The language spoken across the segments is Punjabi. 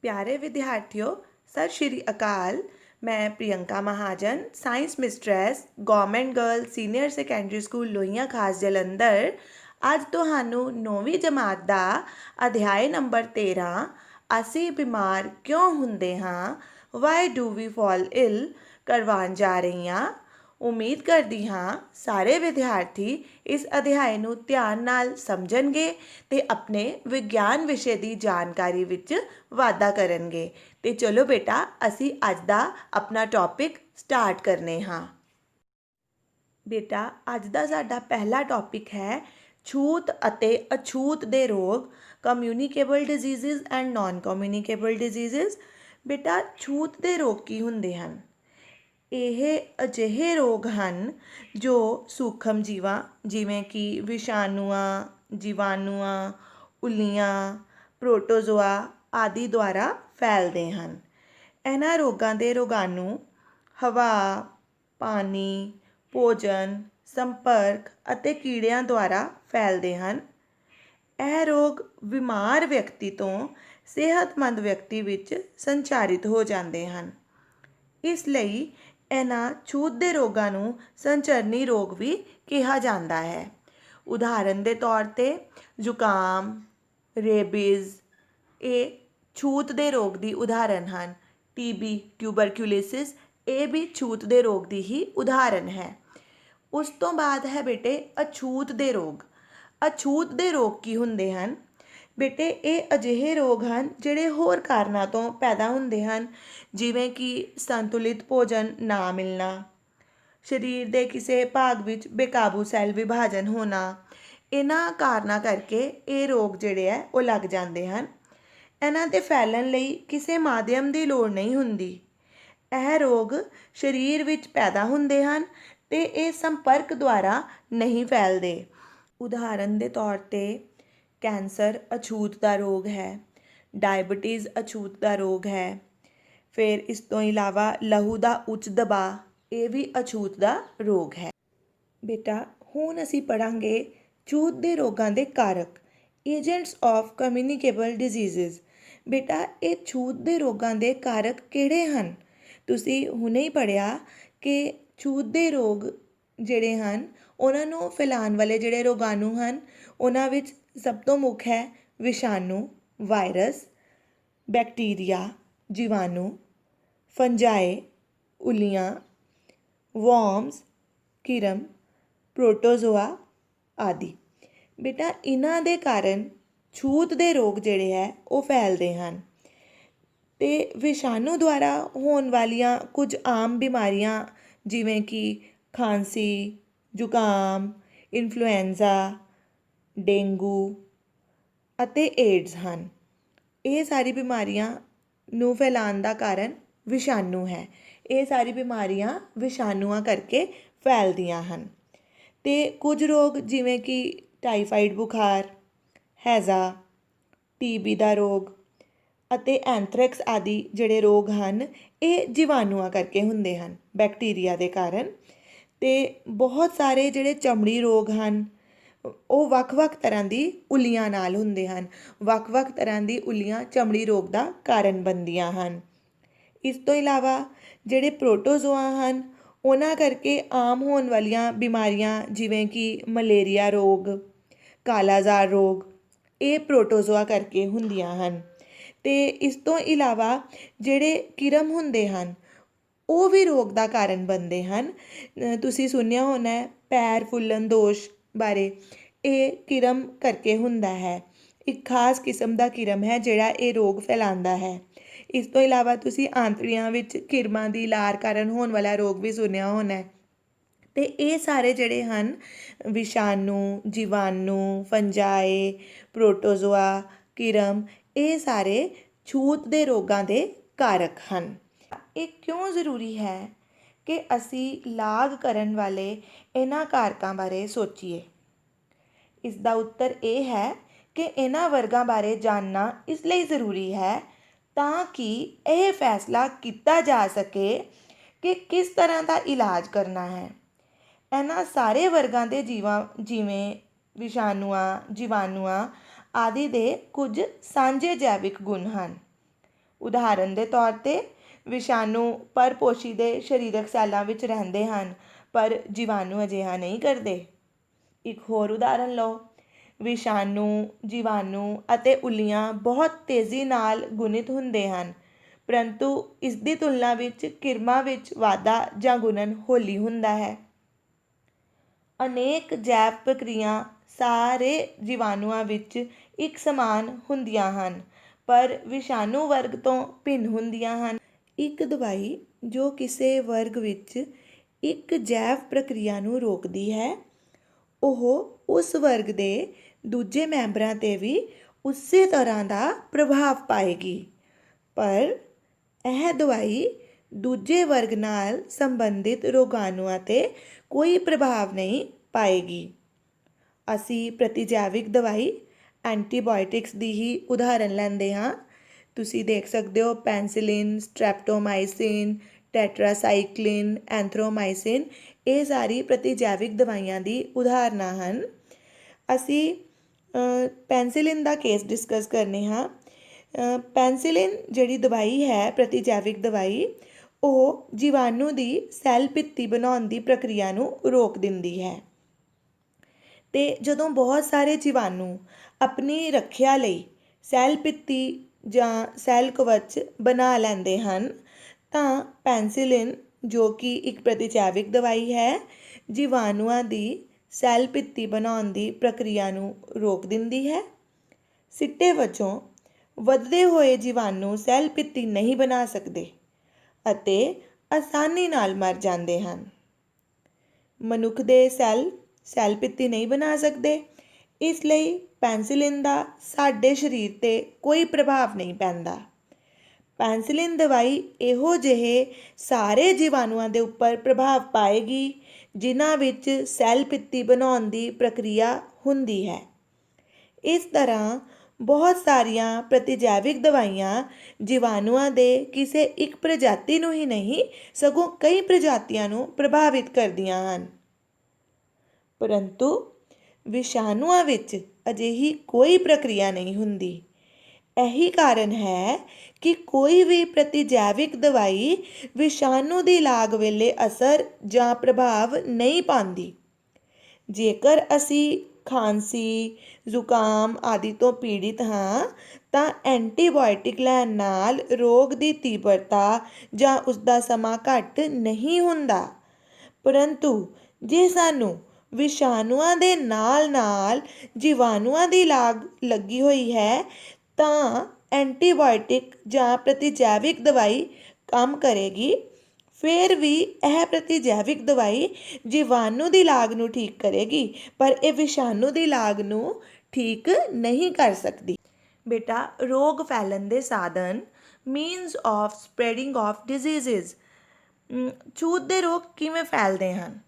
प्यारे विद्यार्थियों, सत श्री अकाल। मैं Priyanka Mahajan, science mistress, government girl senior secondary school Lohian Khas Jalandhar ਅੱਜ ਤੁਹਾਨੂੰ 9ਵੀਂ ਜਮਾਤ ਦਾ ਅਧਿਆਇ ਨੰਬਰ 13 ਅਸੀਂ ਬਿਮਾਰ ਕਿਉਂ ਹੁੰਦੇ ਹਾਂ, ਵਾਈ ਡੂ ਵੀ ਫਾਲ ਇਲ ਕਰਵਾਉਣ ਜਾ ਰਹੀ ਹਾਂ। ਉਮੀਦ ਕਰਦੀ ਹਾਂ ਸਾਰੇ ਵਿਦਿਆਰਥੀ ਇਸ ਅਧਿਆਇ ਨੂੰ ਧਿਆਨ ਨਾਲ ਸਮਝਣਗੇ ਤੇ ਆਪਣੇ ਵਿਗਿਆਨ ਵਿਸ਼ੇ ਦੀ ਜਾਣਕਾਰੀ ਵਿੱਚ ਵਾਧਾ ਕਰਨਗੇ। ਤੇ ਚਲੋ ਬੇਟਾ, ਅਸੀਂ ਅੱਜ ਦਾ ਆਪਣਾ ਟੌਪਿਕ ਸਟਾਰਟ ਕਰਨੇ ਹਾਂ। ਬੇਟਾ, ਅੱਜ ਦਾ ਸਾਡਾ ਪਹਿਲਾ ਟੌਪਿਕ ਹੈ ਛੂਤ ਅਤੇ ਅਛੂਤ ਦੇ ਰੋਗ, communicable diseases and naan communicable diseases. ਬੇਟਾ, ਛੂਤ ਦੇ ਰੋਗ ਕੀ ਹੁੰਦੇ ਹਨ? ਇਹ ਅਜਿਹੇ ਰੋਗ ਹਨ ਜੋ ਸੂਖਮ ਜੀਵਾਂ ਜਿਵੇਂ ਕਿ ਵਿਸ਼ਾਣੂਆਂ, ਜੀਵਾਣੂਆਂ, ਉੱਲੀਆਂ, ਪ੍ਰੋਟੋਜ਼ੋਆ ਆਦਿ ਦੁਆਰਾ ਫੈਲਦੇ ਹਨ। ਇਹਨਾਂ ਰੋਗਾਂ ਦੇ ਰੋਗਾਣੂ ਹਵਾ, ਪਾਣੀ, ਭੋਜਨ, ਸੰਪਰਕ ਅਤੇ ਕੀੜਿਆਂ ਦੁਆਰਾ ਫੈਲਦੇ ਹਨ। ਇਹ ਰੋਗ ਬਿਮਾਰ ਵਿਅਕਤੀ ਤੋਂ ਸਿਹਤਮੰਦ ਵਿਅਕਤੀ ਵਿੱਚ ਸੰਚਾਰਿਤ ਹੋ ਜਾਂਦੇ ਹਨ। ਇਸ ਲਈ ਇਹਨਾਂ ਛੂਤ ਦੇ ਰੋਗਾਂ ਨੂੰ ਸੰਚਰਨੀ ਰੋਗ ਵੀ ਕਿਹਾ ਜਾਂਦਾ ਹੈ। ਉਦਾਹਰਨ ਦੇ ਤੌਰ 'ਤੇ ਜ਼ੁਕਾਮ, ਰੇਬੀਜ਼ ਇਹ ਛੂਤ ਦੇ ਰੋਗ ਦੀ ਉਦਾਹਰਨ ਹਨ। ਟੀਬੀ, ਟਿਊਬਰਕੁਲੋਸਿਸ ਇਹ ਵੀ ਛੂਤ ਦੇ ਰੋਗ ਦੀ ਹੀ ਉਦਾਹਰਨ ਹੈ। ਉਸ ਤੋਂ ਬਾਅਦ ਹੈ ਬੇਟੇ ਅਛੂਤ ਦੇ ਰੋਗ। ਅਛੂਤ ਦੇ ਰੋਗ ਕੀ ਹੁੰਦੇ ਹਨ? ਬੇਟੇ, ਇਹ ਅਜਿਹੇ ਰੋਗ ਹਨ ਜਿਹੜੇ ਹੋਰ ਕਾਰਨਾਂ ਤੋਂ ਪੈਦਾ ਹੁੰਦੇ ਹਨ, ਜਿਵੇਂ ਕਿ ਸੰਤੁਲਿਤ ਭੋਜਨ ਨਾ ਮਿਲਣਾ, ਸਰੀਰ ਦੇ ਕਿਸੇ ਭਾਗ ਵਿੱਚ ਬੇਕਾਬੂ ਸੈੱਲ ਵਿਭਾਜਨ ਹੋਣਾ। ਇਹਨਾਂ ਕਾਰਨਾਂ ਕਰਕੇ ਇਹ ਰੋਗ ਜਿਹੜੇ ਹੈ ਉਹ ਲੱਗ ਜਾਂਦੇ ਹਨ। ਇਹਨਾਂ ਦੇ ਫੈਲਣ ਲਈ ਕਿਸੇ ਮਾਧਿਅਮ ਦੀ ਲੋੜ ਨਹੀਂ ਹੁੰਦੀ। ਇਹ ਰੋਗ ਸਰੀਰ ਵਿੱਚ ਪੈਦਾ ਹੁੰਦੇ ਹਨ ਤੇ ਇਹ ਸੰਪਰਕ ਦੁਆਰਾ ਨਹੀਂ ਫੈਲਦੇ। ਉਦਾਹਰਨ ਦੇ ਤੌਰ 'ਤੇ ਕੈਂਸਰ ਅਛੂਤ ਦਾ ਰੋਗ ਹੈ, ਡਾਇਬਟੀਜ਼ ਅਛੂਤ ਦਾ ਰੋਗ ਹੈ। ਫਿਰ ਇਸ ਤੋਂ ਇਲਾਵਾ ਲਹੂ ਦਾ ਉੱਚ ਦਬਾਅ ਇਹ ਵੀ ਅਛੂਤ ਦਾ ਰੋਗ ਹੈ। ਬੇਟਾ, ਹੁਣ ਅਸੀਂ ਪੜ੍ਹਾਂਗੇ ਛੂਤ ਦੇ ਰੋਗਾਂ ਦੇ ਕਾਰਕ, ਏਜੰਟਸ ਆਫ ਕਮਿਊਨੀਕੇਬਲ ਡਿਜ਼ੀਜ਼ਸ। ਬੇਟਾ, ਇਹ ਛੂਤ ਦੇ ਰੋਗਾਂ ਦੇ ਕਾਰਕ ਕਿਹੜੇ ਹਨ? ਤੁਸੀਂ ਹੁਣੇ ਹੀ ਪੜ੍ਹਿਆ ਕਿ ਛੂਤ ਦੇ ਰੋਗ ਜਿਹੜੇ ਹਨ ਉਹਨਾਂ ਨੂੰ ਫੈਲਾਉਣ ਵਾਲੇ ਜਿਹੜੇ ਰੋਗਾਣੂ ਹਨ ਉਹਨਾਂ ਵਿੱਚ ਸਭ ਤੋਂ ਮੁੱਖ ਹੈ ਵਿਸ਼ਾਣੂ, ਵਾਇਰਸ, ਬੈਕਟੀਰੀਆ, ਜੀਵਾਣੂ, ਫੰਜਾਈ, ਉੱਲੀਆਂ, ਵਰਮਸ, ਕੀੜਮ, ਪ੍ਰੋਟੋਜ਼ੋਆ ਆਦਿ। ਬੇਟਾ, ਇਹਨਾਂ ਦੇ ਕਾਰਨ ਛੂਤ ਦੇ ਰੋਗ ਜਿਹੜੇ ਹੈ ਉਹ ਫੈਲਦੇ ਹਨ। ਅਤੇ ਵਿਸ਼ਾਣੂ ਦੁਆਰਾ ਹੋਣ ਵਾਲੀਆਂ ਕੁਝ ਆਮ ਬਿਮਾਰੀਆਂ ਜਿਵੇਂ ਕਿ ਖਾਂਸੀ, ਜ਼ੁਕਾਮ, ਇਨਫਲੂਐਂਜ਼ਾ, ਡੇਂਗੂ ਅਤੇ ਏਡਜ਼ ਹਨ। ਇਹ ਸਾਰੀ ਬਿਮਾਰੀਆਂ ਨੂੰ ਫੈਲਾਉਣ ਦਾ ਕਾਰਨ ਵਿਸ਼ਾਣੂ ਹੈ। ਇਹ ਸਾਰੀ ਬਿਮਾਰੀਆਂ ਵਿਸ਼ਾਣੂਆਂ ਕਰਕੇ ਫੈਲਦੀਆਂ ਹਨ। ਅਤੇ ਕੁਝ ਰੋਗ ਜਿਵੇਂ ਕਿ ਟਾਈਫਾਈਡ ਬੁਖਾਰ, ਹੈਜ਼ਾ, ਟੀਬੀ ਦਾ ਰੋਗ ਅਤੇ ਐਂਥਰੈਕਸ ਆਦਿ ਜਿਹੜੇ ਰੋਗ ਹਨ ਇਹ ਜੀਵਾਣੂਆਂ ਕਰਕੇ ਹੁੰਦੇ ਹਨ, ਬੈਕਟੀਰੀਆ ਦੇ ਕਾਰਨ। ਅਤੇ ਬਹੁਤ ਸਾਰੇ ਜਿਹੜੇ ਚਮੜੀ ਰੋਗ ਹਨ ਉਹ ਵੱਖ-ਵੱਖ ਤਰ੍ਹਾਂ ਦੀ ਉੱਲੀਆਂ ਨਾਲ ਹੁੰਦੇ ਹਨ। ਵੱਖ-ਵੱਖ ਤਰ੍ਹਾਂ ਦੀ ਉੱਲੀਆਂ ਚਮੜੀ ਰੋਗ ਦਾ ਕਾਰਨ ਬਣਦੀਆਂ ਹਨ। ਇਸ ਤੋਂ ਇਲਾਵਾ ਜਿਹੜੇ ਪ੍ਰੋਟੋਜ਼ੋਆ ਹਨ ਉਹਨਾਂ ਕਰਕੇ ਆਮ ਹੋਣ ਵਾਲੀਆਂ ਬਿਮਾਰੀਆਂ ਜਿਵੇਂ ਕਿ ਮਲੇਰੀਆ ਰੋਗ, ਕਾਲਾਜ਼ਾਰ ਰੋਗ ਇਹ ਪ੍ਰੋਟੋਜ਼ੋਆ ਕਰਕੇ ਹੁੰਦੀਆਂ ਹਨ। ਅਤੇ ਇਸ ਤੋਂ ਇਲਾਵਾ ਜਿਹੜੇ ਕੀੜਮ ਹੁੰਦੇ ਹਨ ਉਹ ਵੀ ਰੋਗ ਦਾ ਕਾਰਨ ਬਣਦੇ ਹਨ। ਤੁਸੀਂ ਸੁਣਿਆ ਹੋਣਾ ਪੈਰ ਫੁੱਲਣ ਦੋਸ਼ ਬਾਰੇ, ਇਹ ਕੀੜਮ ਕਰਕੇ ਹੁੰਦਾ ਹੈ। ਇੱਕ ਖਾਸ ਕਿਸਮ ਦਾ ਕੀੜਮ ਹੈ ਜਿਹੜਾ ਇਹ ਰੋਗ ਫੈਲਾਉਂਦਾ ਹੈ। ਇਸ ਤੋਂ ਇਲਾਵਾ ਤੁਸੀਂ ਆਂਤੜੀਆਂ ਵਿੱਚ ਕਿਰਮਾਂ ਦੀ ਲਾਰ ਕਾਰਨ ਹੋਣ ਵਾਲਾ ਰੋਗ ਵੀ ਸੁਣਿਆ ਹੋਣਾ। ਅਤੇ ਇਹ ਸਾਰੇ ਜਿਹੜੇ ਹਨ ਵਿਸ਼ਾਣੂ, ਜੀਵਾਣੂ, ਫੰਜਾਈ, ਪ੍ਰੋਟੋਜ਼ੋਆ, ਕੀੜਮ ਇਹ ਸਾਰੇ ਛੂਤ ਦੇ ਰੋਗਾਂ ਦੇ ਕਾਰਕ ਹਨ। ਇਹ ਕਿਉਂ ਜ਼ਰੂਰੀ ਹੈ ਕਿ ਅਸੀਂ ਲਾਗ ਕਰਨ ਵਾਲੇ ਇਹਨਾਂ ਕਾਰਕਾਂ ਬਾਰੇ ਸੋਚੀਏ? ਇਸ ਦਾ ਉੱਤਰ ਇਹ ਹੈ ਕਿ ਇਹਨਾਂ ਵਰਗਾਂ ਬਾਰੇ ਜਾਣਨਾ ਇਸ ਲਈ ਜ਼ਰੂਰੀ ਹੈ ਤਾਂ ਕਿ ਇਹ ਫੈਸਲਾ ਕੀਤਾ ਜਾ ਸਕੇ ਕਿ ਕਿਸ ਤਰ੍ਹਾਂ ਦਾ ਇਲਾਜ ਕਰਨਾ ਹੈ। ਇਹਨਾਂ ਸਾਰੇ ਵਰਗਾਂ ਦੇ ਜਿਵੇਂ ਵਿਸ਼ਾਣੂਆਂ, ਜੀਵਾਣੂਆਂ ਆਦਿ ਦੇ ਕੁਝ ਸਾਂਝੇ ਜੈਵਿਕ ਗੁਣ ਹਨ। ਉਦਾਹਰਨ ਦੇ ਤੌਰ 'ਤੇ ਵਿਸ਼ਾਣੂ ਪਰਪੋਸ਼ੀ ਦੇ ਸਰੀਰਕ ਸੈੱਲਾਂ ਵਿੱਚ ਰਹਿੰਦੇ ਹਨ, ਪਰ ਜੀਵਾਣੂ ਅਜਿਹਾ ਨਹੀਂ ਕਰਦੇ। ਇੱਕ ਹੋਰ ਉਦਾਹਰਨ ਲਓ। ਵਿਸ਼ਾਣੂ, ਜੀਵਾਣੂ ਅਤੇ ਉੱਲੀਆਂ ਬਹੁਤ ਤੇਜ਼ੀ ਨਾਲ ਗੁਣਿਤ ਹੁੰਦੇ ਹਨ, ਪਰੰਤੂ ਇਸ ਦੀ ਤੁਲਨਾ ਵਿੱਚ ਕਿਰਮਾਂ ਵਿੱਚ ਵਾਧਾ ਜਾਂ ਗੁਣਨ ਹੌਲੀ ਹੁੰਦਾ ਹੈ। ਅਨੇਕ ਜੈਵ ਪ੍ਰਕਿਰਿਆ ਸਾਰੇ ਜੀਵਾਣੂਆਂ ਵਿੱਚ ਇੱਕ ਸਮਾਨ ਹੁੰਦੀਆਂ ਹਨ, ਪਰ ਵਿਸ਼ਾਣੂ ਵਰਗ ਤੋਂ ਭਿੰਨ ਹੁੰਦੀਆਂ ਹਨ। ਇੱਕ ਦਵਾਈ ਜੋ ਕਿਸੇ ਵਰਗ ਵਿੱਚ ਇੱਕ ਜੈਵ ਪ੍ਰਕਿਰਿਆ ਨੂੰ ਰੋਕਦੀ ਹੈ, ਉਹ ਉਸ ਵਰਗ ਦੇ ਦੂਜੇ ਮੈਂਬਰਾਂ 'ਤੇ ਵੀ ਉਸੇ ਤਰ੍ਹਾਂ ਦਾ ਪ੍ਰਭਾਵ ਪਾਏਗੀ, ਪਰ ਇਹ ਦਵਾਈ ਦੂਜੇ ਵਰਗ ਨਾਲ ਸੰਬੰਧਿਤ ਰੋਗਾਣੂਆਂ 'ਤੇ ਕੋਈ ਪ੍ਰਭਾਵ ਨਹੀਂ ਪਾਏਗੀ। ਅਸੀਂ ਪ੍ਰਤੀਜੈਵਿਕ ਦਵਾਈ ਐਂਟੀਬਾਇਓਟਿਕਸ ਦੀ ਹੀ ਉਦਾਹਰਨ ਲੈਂਦੇ ਹਾਂ। ਤੁਸੀਂ ਦੇਖ ਸਕਦੇ ਹੋ ਪੈਨਸਿਲਿਨ, ਸਟ੍ਰੈਪਟੋਮਾਈਸਿਨ, ਟੈਟਰਾਸਾਈਕਲਿਨ, ਐਂਥਰੋਮਾਈਸਿਨ, ਇਹ ਸਾਰੀ ਪ੍ਰਤੀਜੈਵਿਕ ਦਵਾਈਆਂ ਦੀ ਉਦਾਹਰਨਾਂ ਹਨ। ਅਸੀਂ ਪੈਨਸਿਲਿਨ ਦਾ ਕੇਸ ਡਿਸਕਸ ਕਰਨੇ ਹਾਂ। ਪੈਨਸਿਲਿਨ ਜਿਹੜੀ ਦਵਾਈ ਹੈ, ਪ੍ਰਤੀਜੈਵਿਕ ਦਵਾਈ, ਉਹ ਜੀਵਾਣੂ ਦੀ ਸੈੱਲ ਭਿੱਤੀ ਬਣਾਉਣ ਦੀ ਪ੍ਰਕਿਰਿਆ ਨੂੰ ਰੋਕ ਦਿੰਦੀ ਹੈ। ਅਤੇ ਜਦੋਂ ਬਹੁਤ ਸਾਰੇ ਜੀਵਾਣੂ ਆਪਣੀ ਰੱਖਿਆ ਲਈ ਸੈੱਲ ਭਿੱਤੀ ਜਾਂ ਸੈੱਲ ਕਵਚ ਬਣਾ ਲੈਂਦੇ ਹਨ, ਤਾਂ ਪੈਨਸਿਲਿਨ, ਜੋ ਕਿ ਇੱਕ ਪ੍ਰਤੀਜੈਵਿਕ ਦਵਾਈ ਹੈ, ਜੀਵਾਣੂਆਂ ਦੀ ਸੈੱਲ ਭਿੱਤੀ ਬਣਾਉਣ ਦੀ ਪ੍ਰਕਿਰਿਆ ਨੂੰ ਰੋਕ ਦਿੰਦੀ ਹੈ। ਸਿੱਟੇ ਵਜੋਂ ਵੱਧਦੇ ਹੋਏ ਜੀਵਾਣੂ ਸੈੱਲ ਭਿੱਤੀ ਨਹੀਂ ਬਣਾ ਸਕਦੇ ਅਤੇ ਆਸਾਨੀ ਨਾਲ ਮਰ ਜਾਂਦੇ ਹਨ। ਮਨੁੱਖ ਦੇ ਸੈੱਲ ਭਿੱਤੀ ਨਹੀਂ ਬਣਾ ਸਕਦੇ, ਇਸ ਲਈ ਪੈਨਸਿਲਿਨ ਦਾ ਸਾਡੇ ਸਰੀਰ 'ਤੇ ਕੋਈ ਪ੍ਰਭਾਵ ਨਹੀਂ ਪੈਂਦਾ। ਪੈਨਸਿਲਿਨ ਦਵਾਈ ਇਹੋ ਜਿਹੇ ਸਾਰੇ ਜੀਵਾਣੂਆਂ ਦੇ ਉੱਪਰ ਪ੍ਰਭਾਵ ਪਾਏਗੀ ਜਿਨ੍ਹਾਂ ਵਿੱਚ ਸੈੱਲ ਭਿੱਤੀ ਬਣਾਉਣ ਦੀ ਪ੍ਰਕਿਰਿਆ ਹੁੰਦੀ ਹੈ। ਇਸ ਤਰ੍ਹਾਂ ਬਹੁਤ ਸਾਰੀਆਂ ਪ੍ਰਤੀਜੈਵਿਕ ਦਵਾਈਆਂ ਜੀਵਾਣੂਆਂ ਦੇ ਕਿਸੇ ਇੱਕ ਪ੍ਰਜਾਤੀ ਨੂੰ ਹੀ ਨਹੀਂ, ਸਗੋਂ ਕਈ ਪ੍ਰਜਾਤੀਆਂ ਨੂੰ ਪ੍ਰਭਾਵਿਤ ਕਰਦੀਆਂ ਹਨ। ਪਰੰਤੂ ਵਿਸ਼ਾਣੂਆਂ ਵਿੱਚ ਅਜਿਹੀ ਕੋਈ ਪ੍ਰਕਿਰਿਆ ਨਹੀਂ ਹੁੰਦੀ। ਇਹੀ ਕਾਰਨ ਹੈ ਕਿ ਕੋਈ ਵੀ ਪ੍ਰਤੀਜੈਵਿਕ ਦਵਾਈ ਵਿਸ਼ਾਣੂ ਦੀ ਲਾਗ ਵੇਲੇ ਅਸਰ ਜਾਂ ਪ੍ਰਭਾਵ ਨਹੀਂ ਪਾਉਂਦੀ। ਜੇਕਰ ਅਸੀਂ ਖਾਂਸੀ, ਜ਼ੁਕਾਮ ਆਦਿ ਤੋਂ ਪੀੜਿਤ ਹਾਂ, ਤਾਂ ਐਂਟੀਬਾਇਓਟਿਕ ਲੈਣ ਨਾਲ ਰੋਗ ਦੀ ਤੀਬਰਤਾ ਜਾਂ ਉਸਦਾ ਸਮਾਂ ਘੱਟ ਨਹੀਂ ਹੁੰਦਾ, ਪਰੰਤੂ ਜੇ ਸਾਨੂੰ ਵਿਸ਼ਾਣੂਆਂ ਦੇ ਨਾਲ ਜੀਵਾਣੂਆਂ ਦੀ ਲਾਗ ਲੱਗੀ ਹੋਈ ਹੈ, ਤਾਂ ਐਂਟੀਬਾਇਓਟਿਕ ਜਾਂ ਪ੍ਰਤੀਜੈਵਿਕ ਦਵਾਈ ਕੰਮ ਕਰੇਗੀ। ਫਿਰ ਵੀ ਇਹ ਪ੍ਰਤੀਜੈਵਿਕ ਦਵਾਈ ਜੀਵਾਣੂ ਦੀ ਲਾਗ ਨੂੰ ਠੀਕ ਕਰੇਗੀ, ਪਰ ਇਹ ਵਿਸ਼ਾਣੂ ਦੀ ਲਾਗ ਨੂੰ ਠੀਕ ਨਹੀਂ ਕਰ ਸਕਦੀ। ਬੇਟਾ, ਰੋਗ ਫੈਲਣ ਦੇ ਸਾਧਨ, ਮੀਨਸ ਆਫ ਸਪਰੈਡਿੰਗ ਆਫ ਡਿਜ਼ੀਜ਼ਜ਼। ਛੂਤ ਦੇ ਰੋਗ ਕਿਵੇਂ ਫੈਲਦੇ ਹਨ?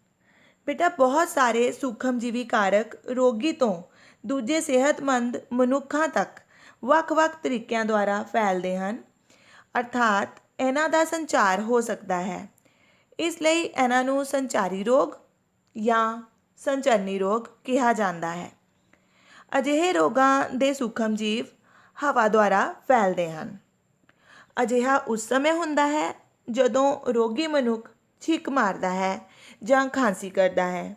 ਬੇਟਾ, ਬਹੁਤ ਸਾਰੇ ਸੂਖਮਜੀਵੀ ਕਾਰਕ ਰੋਗੀ ਤੋਂ ਦੂਜੇ ਸਿਹਤਮੰਦ ਮਨੁੱਖਾਂ ਤੱਕ ਵੱਖ-ਵੱਖ ਤਰੀਕਿਆਂ ਦੁਆਰਾ ਫੈਲਦੇ ਹਨ, ਅਰਥਾਤ ਇਹਨਾਂ ਦਾ ਸੰਚਾਰ ਹੋ ਸਕਦਾ ਹੈ। ਇਸ ਲਈ ਇਹਨਾਂ ਨੂੰ ਸੰਚਾਰੀ ਰੋਗ ਜਾਂ ਸੰਚਰਨੀ ਰੋਗ ਕਿਹਾ ਜਾਂਦਾ ਹੈ। ਅਜਿਹੇ ਰੋਗਾਂ ਦੇ ਸੂਖਮਜੀਵ ਹਵਾ ਦੁਆਰਾ ਫੈਲਦੇ ਹਨ। ਅਜਿਹਾ ਉਸ ਸਮੇਂ ਹੁੰਦਾ ਹੈ ਜਦੋਂ ਰੋਗੀ ਮਨੁੱਖ ਛਿੱਕ ਮਾਰਦਾ ਹੈ ਜਾਂ ਖਾਂਸੀ ਕਰਦਾ ਹੈ।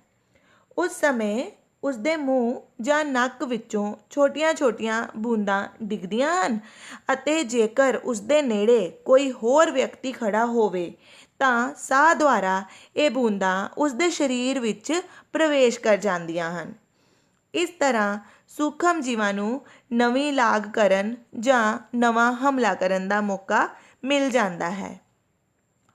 ਉਸ ਸਮੇਂ ਉਸਦੇ ਮੂੰਹ ਜਾਂ ਨੱਕ ਵਿੱਚੋਂ ਛੋਟੀਆਂ-ਛੋਟੀਆਂ ਬੂੰਦਾਂ ਡਿੱਗਦੀਆਂ ਹਨ ਅਤੇ ਜੇਕਰ ਉਸਦੇ ਨੇੜੇ ਕੋਈ ਹੋਰ ਵਿਅਕਤੀ ਖੜਾ ਹੋਵੇ ਤਾਂ ਸਾਹ ਦੁਆਰਾ ਇਹ ਬੂੰਦਾਂ ਉਸਦੇ ਸਰੀਰ ਵਿੱਚ ਪ੍ਰਵੇਸ਼ ਕਰ ਜਾਂਦੀਆਂ ਹਨ। ਇਸ ਤਰ੍ਹਾਂ ਸੂਖਮ ਜੀਵਾਂ ਨੂੰ ਨਵੀਂ ਲਾਗ ਕਰਨ ਜਾਂ ਨਵਾਂ ਹਮਲਾ ਕਰਨ ਦਾ ਮੌਕਾ ਮਿਲ ਜਾਂਦਾ ਹੈ।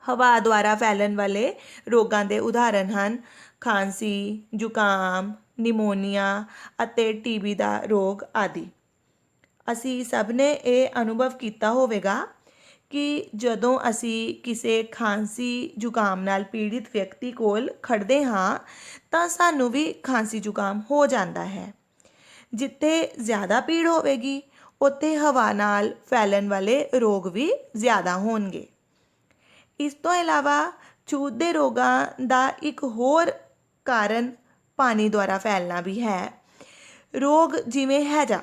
ਹਵਾ ਦੁਆਰਾ ਫੈਲਣ ਵਾਲੇ ਰੋਗਾਂ ਦੇ ਉਦਾਹਰਨ ਹਨ ਖਾਂਸੀ, ਜ਼ੁਕਾਮ, ਨਿਮੋਨੀਆ ਅਤੇ ਟੀਬੀ ਦਾ ਰੋਗ ਆਦਿ। ਅਸੀਂ ਸਭ ਨੇ ਇਹ ਅਨੁਭਵ ਕੀਤਾ ਹੋਵੇਗਾ ਕਿ ਜਦੋਂ ਅਸੀਂ ਕਿਸੇ ਖਾਂਸੀ ਜ਼ੁਕਾਮ ਨਾਲ ਪੀੜਿਤ ਵਿਅਕਤੀ ਕੋਲ ਖੜ੍ਹਦੇ ਹਾਂ ਤਾਂ ਸਾਨੂੰ ਵੀ ਖਾਂਸੀ ਜ਼ੁਕਾਮ ਹੋ ਜਾਂਦਾ ਹੈ। ਜਿੱਥੇ ਜ਼ਿਆਦਾ ਭੀੜ ਹੋਵੇਗੀ ਉੱਥੇ ਹਵਾ ਨਾਲ ਫੈਲਣ ਵਾਲੇ ਰੋਗ ਵੀ ਜ਼ਿਆਦਾ ਹੋਣਗੇ। ਇਸ ਤੋਂ ਇਲਾਵਾ ਛੂਤ ਦੇ ਰੋਗਾਂ ਦਾ ਇੱਕ ਹੋਰ ਕਾਰਨ ਪਾਣੀ ਦੁਆਰਾ ਫੈਲਣਾ ਵੀ ਹੈ। ਰੋਗ ਜਿਵੇਂ ਹੈਜ਼ਾ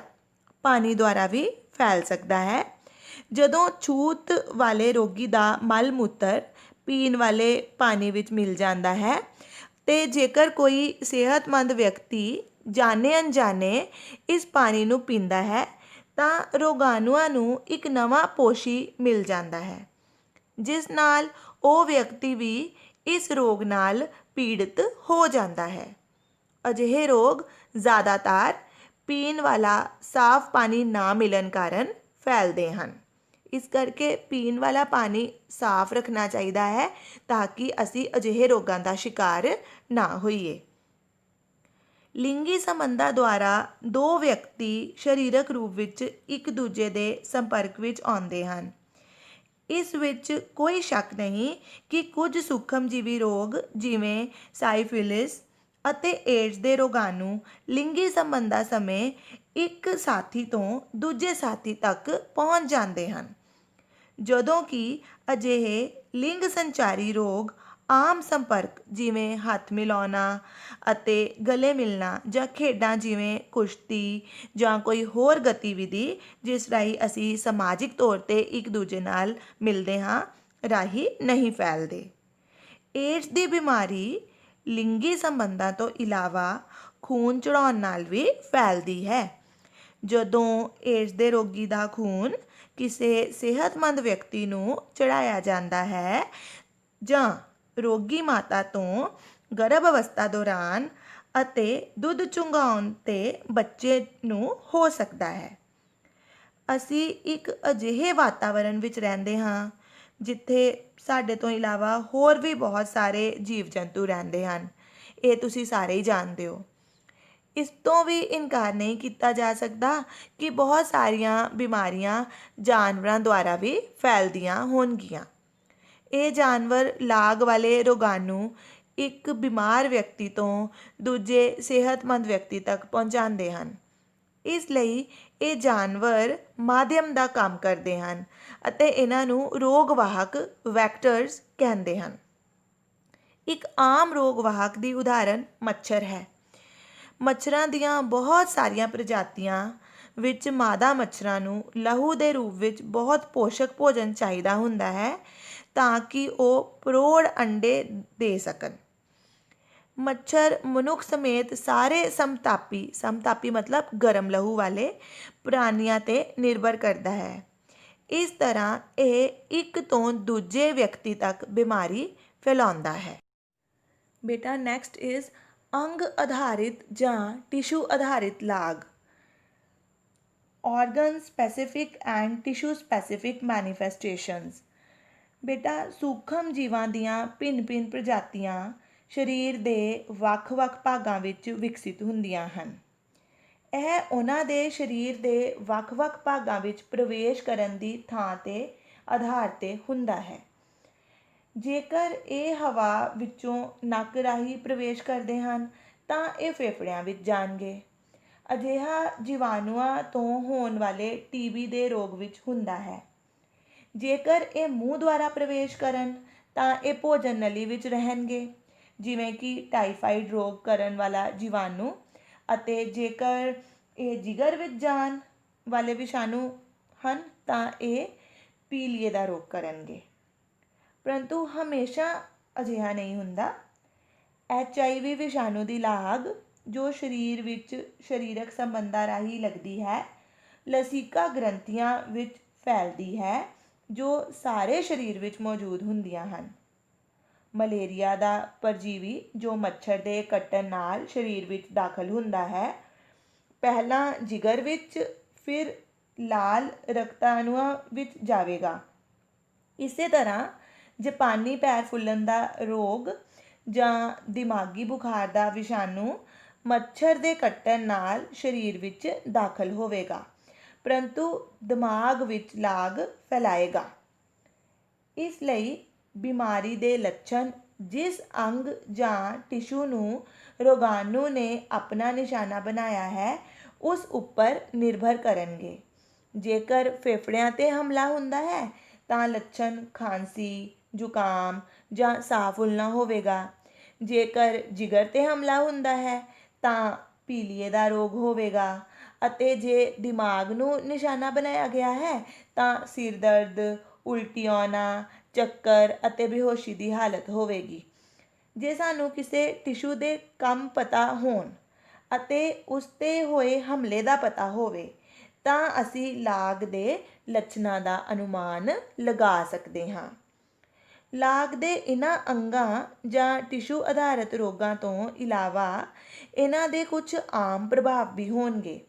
ਪਾਣੀ ਦੁਆਰਾ ਵੀ ਫੈਲ ਸਕਦਾ ਹੈ। ਜਦੋਂ ਛੂਤ ਵਾਲੇ ਰੋਗੀ ਦਾ ਮਲ ਮੂਤਰ ਪੀਣ ਵਾਲੇ ਪਾਣੀ ਵਿੱਚ ਮਿਲ ਜਾਂਦਾ ਹੈ ਤੇ ਜੇਕਰ ਕੋਈ ਸਿਹਤਮੰਦ ਵਿਅਕਤੀ ਜਾਣੇ ਅਣਜਾਣੇ ਇਸ ਪਾਣੀ ਨੂੰ ਪੀਂਦਾ ਹੈ ਤਾਂ ਰੋਗਾਣੂਆਂ ਨੂੰ ਇੱਕ ਨਵਾਂ ਪੋਸ਼ੀ ਮਿਲ ਜਾਂਦਾ ਹੈ, ਜਿਸ ਨਾਲ ਉਹ ਵਿਅਕਤੀ ਵੀ ਇਸ ਰੋਗ ਨਾਲ ਪੀੜਿਤ ਹੋ ਜਾਂਦਾ ਹੈ। ਅਜਿਹੇ ਰੋਗ ਜ਼ਿਆਦਾਤਰ ਪੀਣ ਵਾਲਾ ਸਾਫ਼ ਪਾਣੀ ਨਾ ਮਿਲਣ ਕਾਰਨ ਫੈਲਦੇ ਹਨ। ਇਸ ਕਰਕੇ ਪੀਣ ਵਾਲਾ ਪਾਣੀ ਸਾਫ਼ ਰੱਖਣਾ ਚਾਹੀਦਾ ਹੈ ਤਾਂ ਕਿ ਅਸੀਂ ਅਜਿਹੇ ਰੋਗਾਂ ਦਾ ਸ਼ਿਕਾਰ ਨਾ ਹੋਈਏ। ਲਿੰਗੀ ਸੰਬੰਧਾਂ ਦੁਆਰਾ ਦੋ ਵਿਅਕਤੀ ਸਰੀਰਕ ਰੂਪ ਵਿੱਚ ਇੱਕ ਦੂਜੇ ਦੇ ਸੰਪਰਕ ਵਿੱਚ ਆਉਂਦੇ ਹਨ। ਇਸ ਵਿੱਚ ਕੋਈ ਸ਼ੱਕ ਨਹੀਂ ਕਿ ਕੁਝ ਸੂਖਮਜੀਵੀ ਰੋਗ ਜਿਵੇਂ ਸਾਈਫਿਲਿਸ ਅਤੇ ਏਡਜ਼ ਦੇ ਰੋਗਾਣੂ ਲਿੰਗੀ ਸੰਬੰਧਾਂ ਸਮੇਂ ਇੱਕ ਸਾਥੀ ਤੋਂ ਦੂਜੇ ਸਾਥੀ ਤੱਕ ਪਹੁੰਚ ਜਾਂਦੇ ਹਨ, ਜਦੋਂ ਕਿ ਅਜਿਹੇ ਲਿੰਗ ਸੰਚਾਰੀ ਰੋਗ ਆਮ ਸੰਪਰਕ ਜਿਵੇਂ ਹੱਥ ਮਿਲਾਉਣਾ ਅਤੇ ਗਲੇ ਮਿਲਣਾ ਜਾਂ ਖੇਡਾਂ ਜਿਵੇਂ ਕੁਸ਼ਤੀ ਜਾਂ ਕੋਈ ਹੋਰ ਗਤੀਵਿਧੀ ਜਿਸ ਰਾਹੀਂ ਅਸੀਂ ਸਮਾਜਿਕ ਤੌਰ 'ਤੇ ਇੱਕ ਦੂਜੇ ਨਾਲ ਮਿਲਦੇ ਹਾਂ ਰਾਹੀਂ ਨਹੀਂ ਫੈਲਦੇ। ਏਡਜ਼ ਦੀ ਬਿਮਾਰੀ ਲਿੰਗੀ ਸੰਬੰਧਾਂ ਤੋਂ ਇਲਾਵਾ ਖੂਨ ਚੜਾਉਣ ਨਾਲ ਵੀ ਫੈਲਦੀ ਹੈ। ਜਦੋਂ ਏਡਜ਼ ਦੇ ਰੋਗੀ ਦਾ ਖੂਨ ਕਿਸੇ ਸਿਹਤਮੰਦ ਵਿਅਕਤੀ ਨੂੰ ਚੜਾਇਆ ਜਾਂਦਾ ਹੈ ਜਾਂ ਰੋਗੀ ਮਾਤਾ ਤੋਂ ਗਰਭ ਅਵਸਥਾ ਦੌਰਾਨ ਅਤੇ ਦੁੱਧ ਚੁੰਘਾਉਣ 'ਤੇ ਬੱਚੇ ਨੂੰ ਹੋ ਸਕਦਾ ਹੈ। ਅਸੀਂ ਇੱਕ ਅਜਿਹੇ ਵਾਤਾਵਰਣ ਵਿੱਚ ਰਹਿੰਦੇ ਹਾਂ ਜਿੱਥੇ ਸਾਡੇ ਤੋਂ ਇਲਾਵਾ ਹੋਰ ਵੀ ਬਹੁਤ ਸਾਰੇ ਜੀਵ ਜੰਤੂ ਰਹਿੰਦੇ ਹਨ। ਇਹ ਤੁਸੀਂ ਸਾਰੇ ਹੀ ਜਾਣਦੇ ਹੋ। ਇਸ ਤੋਂ ਵੀ ਇਨਕਾਰ ਨਹੀਂ ਕੀਤਾ ਜਾ ਸਕਦਾ ਕਿ ਬਹੁਤ ਸਾਰੀਆਂ ਬਿਮਾਰੀਆਂ ਜਾਨਵਰਾਂ ਦੁਆਰਾ ਵੀ ਫੈਲਦੀਆਂ ਹੋਣਗੀਆਂ। ਇਹ ਜਾਨਵਰ ਲਾਗ ਵਾਲੇ ਰੋਗਾਣੂ ਇੱਕ ਬਿਮਾਰ ਵਿਅਕਤੀ ਤੋਂ ਦੂਜੇ ਸਿਹਤਮੰਦ ਵਿਅਕਤੀ ਤੱਕ ਪਹੁੰਚਾਉਂਦੇ ਹਨ। ਇਸ ਲਈ ਇਹ ਜਾਨਵਰ ਮਾਧਿਅਮ ਦਾ ਕੰਮ ਕਰਦੇ ਹਨ ਅਤੇ ਇਹਨਾਂ ਨੂੰ ਰੋਗਵਾਹਕ ਵੈਕਟਰਸ ਕਹਿੰਦੇ ਹਨ। ਇੱਕ ਆਮ ਰੋਗਵਾਹਕ ਦੀ ਉਦਾਹਰਨ ਮੱਛਰ ਹੈ। ਮੱਛਰਾਂ ਦੀਆਂ ਬਹੁਤ ਸਾਰੀਆਂ ਪ੍ਰਜਾਤੀਆਂ ਵਿੱਚ ਮਾਦਾ ਮੱਛਰਾਂ ਨੂੰ ਲਹੂ ਦੇ ਰੂਪ ਵਿੱਚ ਬਹੁਤ ਪੋਸ਼ਕ ਭੋਜਨ ਚਾਹੀਦਾ ਹੁੰਦਾ ਹੈ ਤਾਂ ਕਿ ਉਹ ਪ੍ਰੌੜ ਅੰਡੇ ਦੇ ਸਕਣ। ਮੱਛਰ ਮਨੁੱਖ ਸਮੇਤ ਸਾਰੇ ਸਮਤਾਪੀ ਮਤਲਬ ਗਰਮ ਲਹੂ ਵਾਲੇ ਪ੍ਰਾਣੀਆਂ 'ਤੇ ਨਿਰਭਰ ਕਰਦਾ ਹੈ। ਇਸ ਤਰ੍ਹਾਂ ਇਹ ਇੱਕ ਤੋਂ ਦੂਜੇ ਵਿਅਕਤੀ ਤੱਕ ਬਿਮਾਰੀ ਫੈਲਾਉਂਦਾ ਹੈ। ਬੇਟਾ ਨੈਕਸਟ ਇਜ਼ ਅੰਗ ਆਧਾਰਿਤ ਜਾਂ ਟਿਸ਼ੂ ਆਧਾਰਿਤ ਲਾਗ। organ specific and tissue specific manifestations। ਬੇਟਾ ਸੂਖਮ ਜੀਵਾਂ ਦੀਆਂ ਭਿੰਨ-ਭਿੰਨ ਪ੍ਰਜਾਤੀਆਂ ਸਰੀਰ ਦੇ ਵੱਖ-ਵੱਖ ਭਾਗਾਂ ਵਿੱਚ ਵਿਕਸਿਤ ਹੁੰਦੀਆਂ ਹਨ। ਇਹ ਉਹਨਾਂ ਦੇ ਸਰੀਰ ਦੇ ਵੱਖ-ਵੱਖ ਭਾਗਾਂ ਵਿੱਚ ਪ੍ਰਵੇਸ਼ ਕਰਨ ਦੀ ਥਾਂ 'ਤੇ ਆਧਾਰ 'ਤੇ ਹੁੰਦਾ ਹੈ। ਜੇਕਰ ਇਹ ਹਵਾ ਵਿੱਚੋਂ ਨੱਕ ਰਾਹੀਂ ਪ੍ਰਵੇਸ਼ ਕਰਦੇ ਹਨ ਤਾਂ ਇਹ ਫੇਫੜਿਆਂ ਵਿੱਚ ਜਾਣਗੇ। ਅਜਿਹਾ ਜੀਵਾਣੂਆਂ ਤੋਂ ਹੋਣ ਵਾਲੇ ਟੀਬੀ ਦੇ ਰੋਗ ਵਿੱਚ ਹੁੰਦਾ ਹੈ। ਜੇਕਰ ਇਹ ਮੂੰਹ ਦੁਆਰਾ ਪ੍ਰਵੇਸ਼ ਕਰਨ ਤਾਂ ਇਹ ਭੋਜਨ ਨਲੀ ਵਿੱਚ ਰਹਿਣਗੇ, ਜਿਵੇਂ ਕਿ ਟਾਈਫਾਈਡ ਰੋਗ ਕਰਨ ਵਾਲਾ ਜੀਵਾਣੂ, ਅਤੇ ਜੇਕਰ ਇਹ ਜਿਗਰ ਵਿੱਚ ਜਾਣ ਵਾਲੇ ਵਿਸ਼ਾਣੂ ਹਨ ਤਾਂ ਇਹ ਪੀਲੀਏ ਦਾ ਰੋਗ ਕਰਨਗੇ। ਪਰੰਤੂ ਹਮੇਸ਼ਾ ਅਜਿਹਾ ਨਹੀਂ ਹੁੰਦਾ। HIV ਵਿਸ਼ਾਣੂ ਦੀ ਲਾਗ ਜੋ ਸਰੀਰ ਵਿੱਚ ਸਰੀਰਕ ਸੰਬੰਧਾਂ ਰਾਹੀਂ ਲੱਗਦੀ ਹੈ, ਲਸਿਕਾ ਗ੍ਰੰਥੀਆਂ ਵਿੱਚ ਫੈਲਦੀ ਹੈ ਜੋ ਸਾਰੇ ਸਰੀਰ ਵਿੱਚ ਮੌਜੂਦ ਹੁੰਦੀਆਂ ਹਨ। ਮਲੇਰੀਆ ਦਾ ਪਰਜੀਵੀ ਜੋ ਮੱਛਰ ਦੇ ਕੱਟਣ ਨਾਲ ਸਰੀਰ ਵਿੱਚ ਦਾਖਲ ਹੁੰਦਾ ਹੈ, ਪਹਿਲਾਂ ਜਿਗਰ ਵਿੱਚ ਫਿਰ ਲਾਲ ਰਕਤਾਣੂਆਂ ਵਿੱਚ ਜਾਵੇਗਾ। ਇਸੇ ਤਰ੍ਹਾਂ ਜਾਪਾਨੀ ਪੈਰ ਫੁੱਲਣ ਦਾ ਰੋਗ ਜਾਂ ਦਿਮਾਗੀ ਬੁਖਾਰ ਦਾ ਵਿਸ਼ਾਣੂ ਮੱਛਰ ਦੇ ਕੱਟਣ ਨਾਲ ਸਰੀਰ ਵਿੱਚ ਦਾਖਲ ਹੋਵੇਗਾ, ਪਰੰਤੂ ਦਿਮਾਗ ਵਿੱਚ ਲਾਗ ਫੈਲਾਏਗਾ। ਇਸ ਲਈ ਬਿਮਾਰੀ ਦੇ ਲੱਛਣ ਜਿਸ ਅੰਗ ਜਾਂ ਟਿਸ਼ੂ ਨੂੰ ਰੋਗਾਣੂ ਨੇ ਆਪਣਾ ਨਿਸ਼ਾਨਾ ਬਣਾਇਆ ਹੈ ਉਸ ਉੱਪਰ ਨਿਰਭਰ ਕਰਨਗੇ। ਜੇਕਰ ਫੇਫੜਿਆਂ 'ਤੇ ਹਮਲਾ ਹੁੰਦਾ ਹੈ ਤਾਂ ਲੱਛਣ ਖਾਂਸੀ, ਜ਼ੁਕਾਮ ਜਾਂ ਸਾਹ ਫੁੱਲਣਾ ਹੋਵੇਗਾ। ਜੇਕਰ ਜਿਗਰ 'ਤੇ ਹਮਲਾ ਹੁੰਦਾ ਹੈ ਤਾਂ ਪੀਲੀਏ ਦਾ ਰੋਗ ਹੋਵੇਗਾ ਅਤੇ ਜੇ ਦਿਮਾਗ ਨੂੰ ਨਿਸ਼ਾਨਾ ਬਣਾਇਆ ਗਿਆ ਹੈ ਤਾਂ ਸਿਰ ਦਰਦ, ਉਲਟੀ ਆਉਣਾ, ਚੱਕਰ ਅਤੇ ਬੇਹੋਸ਼ੀ ਦੀ ਹਾਲਤ ਹੋਵੇਗੀ। ਜੇ ਸਾਨੂੰ ਕਿਸੇ ਟਿਸ਼ੂ ਦੇ ਕੰਮ ਪਤਾ ਹੋਣ ਅਤੇ ਉਸ 'ਤੇ ਹੋਏ ਹਮਲੇ ਦਾ ਪਤਾ ਹੋਵੇ ਤਾਂ ਅਸੀਂ ਲਾਗ ਦੇ ਲੱਛਣਾਂ ਦਾ ਅਨੁਮਾਨ ਲਗਾ ਸਕਦੇ ਹਾਂ। ਲਾਗ ਦੇ ਇਹਨਾਂ ਅੰਗਾਂ ਜਾਂ ਟਿਸ਼ੂ ਆਧਾਰਿਤ ਰੋਗਾਂ ਤੋਂ ਇਲਾਵਾ ਇਹਨਾਂ ਦੇ ਕੁਝ ਆਮ ਪ੍ਰਭਾਵ ਵੀ ਹੋਣਗੇ।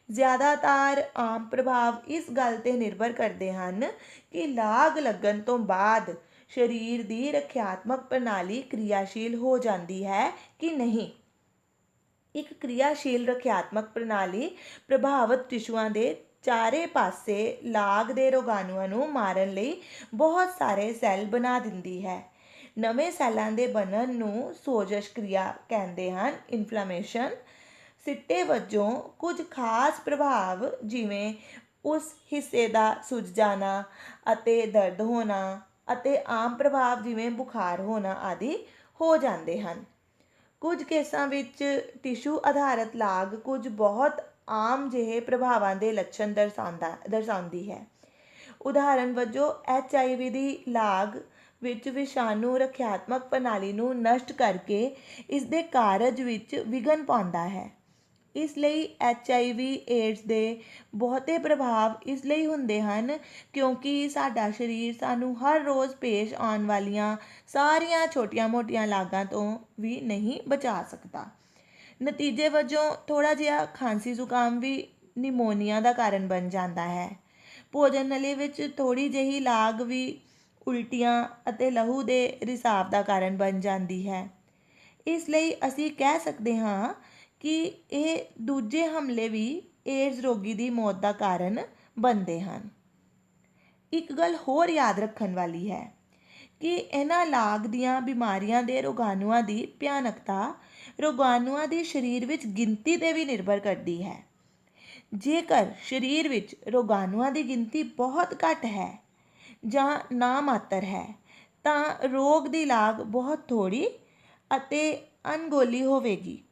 ਜ਼ਿਆਦਾਤਰ ਆਮ ਪ੍ਰਭਾਵ ਇਸ ਗੱਲ 'ਤੇ ਨਿਰਭਰ ਕਰਦੇ ਹਨ ਕਿ ਲਾਗ ਲੱਗਣ ਤੋਂ ਬਾਅਦ ਸਰੀਰ ਦੀ ਰੱਖਿਆਤਮਕ ਪ੍ਰਣਾਲੀ ਕਿਰਿਆਸ਼ੀਲ ਹੋ ਜਾਂਦੀ ਹੈ ਕਿ ਨਹੀਂ। ਇੱਕ ਕਿਰਿਆਸ਼ੀਲ ਰੱਖਿਆਤਮਕ ਪ੍ਰਣਾਲੀ ਪ੍ਰਭਾਵਿਤ ਟਿਸ਼ੂਆਂ ਦੇ ਚਾਰੇ ਪਾਸੇ ਲਾਗ ਦੇ ਰੋਗਾਣੂਆਂ ਨੂੰ ਮਾਰਨ ਲਈ ਬਹੁਤ ਸਾਰੇ ਸੈੱਲ ਬਣਾ ਦਿੰਦੀ ਹੈ। ਨਵੇਂ ਸੈੱਲਾਂ ਦੇ ਬਣਨ ਨੂੰ ਸੋਜਸ਼ ਕਿਰਿਆ ਕਹਿੰਦੇ ਹਨ, ਇਨਫਲੇਮੇਸ਼ਨ। ਸਿੱਟੇ ਵਜੋਂ ਕੁਝ ਖਾਸ ਪ੍ਰਭਾਵ ਜਿਵੇਂ ਉਸ ਹਿੱਸੇ ਦਾ ਸੁੱਜ ਜਾਣਾ ਅਤੇ ਦਰਦ ਹੋਣਾ ਅਤੇ ਆਮ ਪ੍ਰਭਾਵ ਜਿਵੇਂ ਬੁਖਾਰ ਹੋਣਾ ਆਦਿ ਹੋ ਜਾਂਦੇ ਹਨ। ਕੁਝ ਕੇਸਾਂ ਵਿੱਚ ਟਿਸ਼ੂ ਆਧਾਰਿਤ ਲਾਗ ਕੁਝ ਬਹੁਤ ਆਮ ਜਿਹੇ ਪ੍ਰਭਾਵਾਂ ਦੇ ਲੱਛਣ ਦਰਸਾਉਂਦੀ ਹੈ। ਉਦਾਹਰਨ ਵਜੋਂ HIV ਦੀ ਲਾਗ ਵਿੱਚ ਵਿਸ਼ਾਣੂ ਰੱਖਿਆਤਮਕ ਪ੍ਰਣਾਲੀ ਨੂੰ ਨਸ਼ਟ ਕਰਕੇ ਇਸ ਦੇ ਕਾਰਜ ਵਿੱਚ ਵਿਘਨ ਪਾਉਂਦਾ ਹੈ। ਇਸ ਲਈ HIV ਏਡਜ਼ ਦੇ ਬਹੁਤੇ ਪ੍ਰਭਾਵ ਇਸ ਲਈ ਹੁੰਦੇ ਹਨ ਕਿਉਂਕਿ ਸਾਡਾ ਸਰੀਰ ਸਾਨੂੰ ਹਰ ਰੋਜ਼ ਪੇਸ਼ ਆਉਣ ਵਾਲੀਆਂ ਸਾਰੀਆਂ ਛੋਟੀਆਂ-ਮੋਟੀਆਂ ਲਾਗਾਂ ਤੋਂ ਵੀ ਨਹੀਂ ਬਚਾ ਸਕਦਾ। ਨਤੀਜੇ ਵਜੋਂ ਥੋੜ੍ਹਾ ਜਿਹਾ ਖਾਂਸੀ ਜ਼ੁਕਾਮ ਵੀ ਨਿਮੋਨੀਆ ਦਾ ਕਾਰਨ ਬਣ ਜਾਂਦਾ ਹੈ। ਭੋਜਨ ਨਲੀ ਵਿੱਚ ਥੋੜ੍ਹੀ ਜਿਹੀ ਲਾਗ ਵੀ ਉਲਟੀਆਂ ਅਤੇ ਲਹੂ ਦੇ ਰਿਸਾਵ ਦਾ ਕਾਰਨ ਬਣ ਜਾਂਦੀ ਹੈ। ਇਸ ਲਈ ਅਸੀਂ ਕਹਿ ਸਕਦੇ ਹਾਂ ਕਿ ਇਹ ਦੂਜੇ ਹਮਲੇ ਵੀ ਏਡਜ਼ ਰੋਗੀ ਦੀ ਮੌਤ ਦਾ ਕਾਰਨ ਬਣਦੇ ਹਨ। ਇੱਕ ਗੱਲ ਹੋਰ ਯਾਦ ਰੱਖਣ ਵਾਲੀ ਹੈ ਕਿ ਇਹਨਾਂ ਲਾਗ ਦੀਆਂ ਬਿਮਾਰੀਆਂ ਦੇ ਰੋਗਾਣੂਆਂ ਦੀ ਭਿਆਨਕਤਾ ਰੋਗਾਣੂਆਂ ਦੀ ਸਰੀਰ ਵਿੱਚ ਗਿਣਤੀ 'ਤੇ ਵੀ ਨਿਰਭਰ ਕਰਦੀ ਹੈ। ਜੇਕਰ ਸਰੀਰ ਵਿੱਚ ਰੋਗਾਣੂਆਂ ਦੀ ਗਿਣਤੀ ਬਹੁਤ ਘੱਟ ਹੈ ਜਾਂ ਨਾ ਮਾਤਰ ਹੈ ਤਾਂ ਰੋਗ ਦੀ ਲਾਗ ਬਹੁਤ ਥੋੜ੍ਹੀ ਅਤੇ ਅਣਗੌਲੀ ਹੋਵੇਗੀ।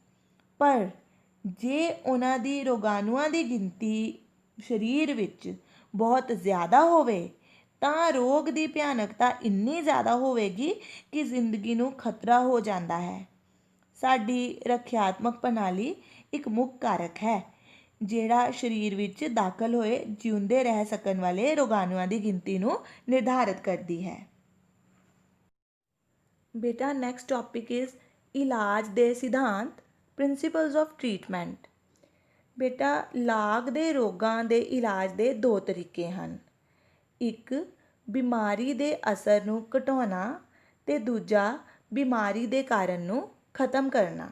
ਪਰ ਜੇ ਉਹਨਾਂ ਦੀ ਰੋਗਾਣੂਆਂ ਦੀ ਗਿਣਤੀ ਸਰੀਰ ਵਿੱਚ ਬਹੁਤ ਜ਼ਿਆਦਾ ਹੋਵੇ ਤਾਂ ਰੋਗ ਦੀ ਭਿਆਨਕਤਾ ਇੰਨੀ ਜ਼ਿਆਦਾ ਹੋਵੇਗੀ ਕਿ ਜ਼ਿੰਦਗੀ ਨੂੰ ਖਤਰਾ ਹੋ ਜਾਂਦਾ ਹੈ। ਸਾਡੀ ਰੱਖਿਆਤਮਕ ਪ੍ਰਣਾਲੀ ਇੱਕ ਮੁੱਖ ਕਾਰਕ ਹੈ ਜਿਹੜਾ ਸਰੀਰ ਵਿੱਚ ਦਾਖਲ ਹੋਏ ਜਿਉਂਦੇ ਰਹਿ ਸਕਣ ਵਾਲੇ ਰੋਗਾਣੂਆਂ ਦੀ ਗਿਣਤੀ ਨੂੰ ਨਿਰਧਾਰਿਤ ਕਰਦੀ ਹੈ। ਬੇਟਾ ਨੈਕਸਟ ਟੌਪਿਕ ਇਜ਼ ਇਲਾਜ ਦੇ ਸਿਧਾਂਤ, ਪ੍ਰਿੰਸੀਪਲਸ ਆਫ ਟਰੀਟਮੈਂਟ। ਬੇਟਾ ਲਾਗ ਦੇ ਰੋਗਾਂ ਦੇ ਇਲਾਜ ਦੇ ਦੋ ਤਰੀਕੇ ਹਨ। ਇੱਕ ਬਿਮਾਰੀ ਦੇ ਅਸਰ ਨੂੰ ਘਟਾਉਣਾ ਅਤੇ ਦੂਜਾ ਬਿਮਾਰੀ ਦੇ ਕਾਰਨ ਨੂੰ ਖਤਮ ਕਰਨਾ।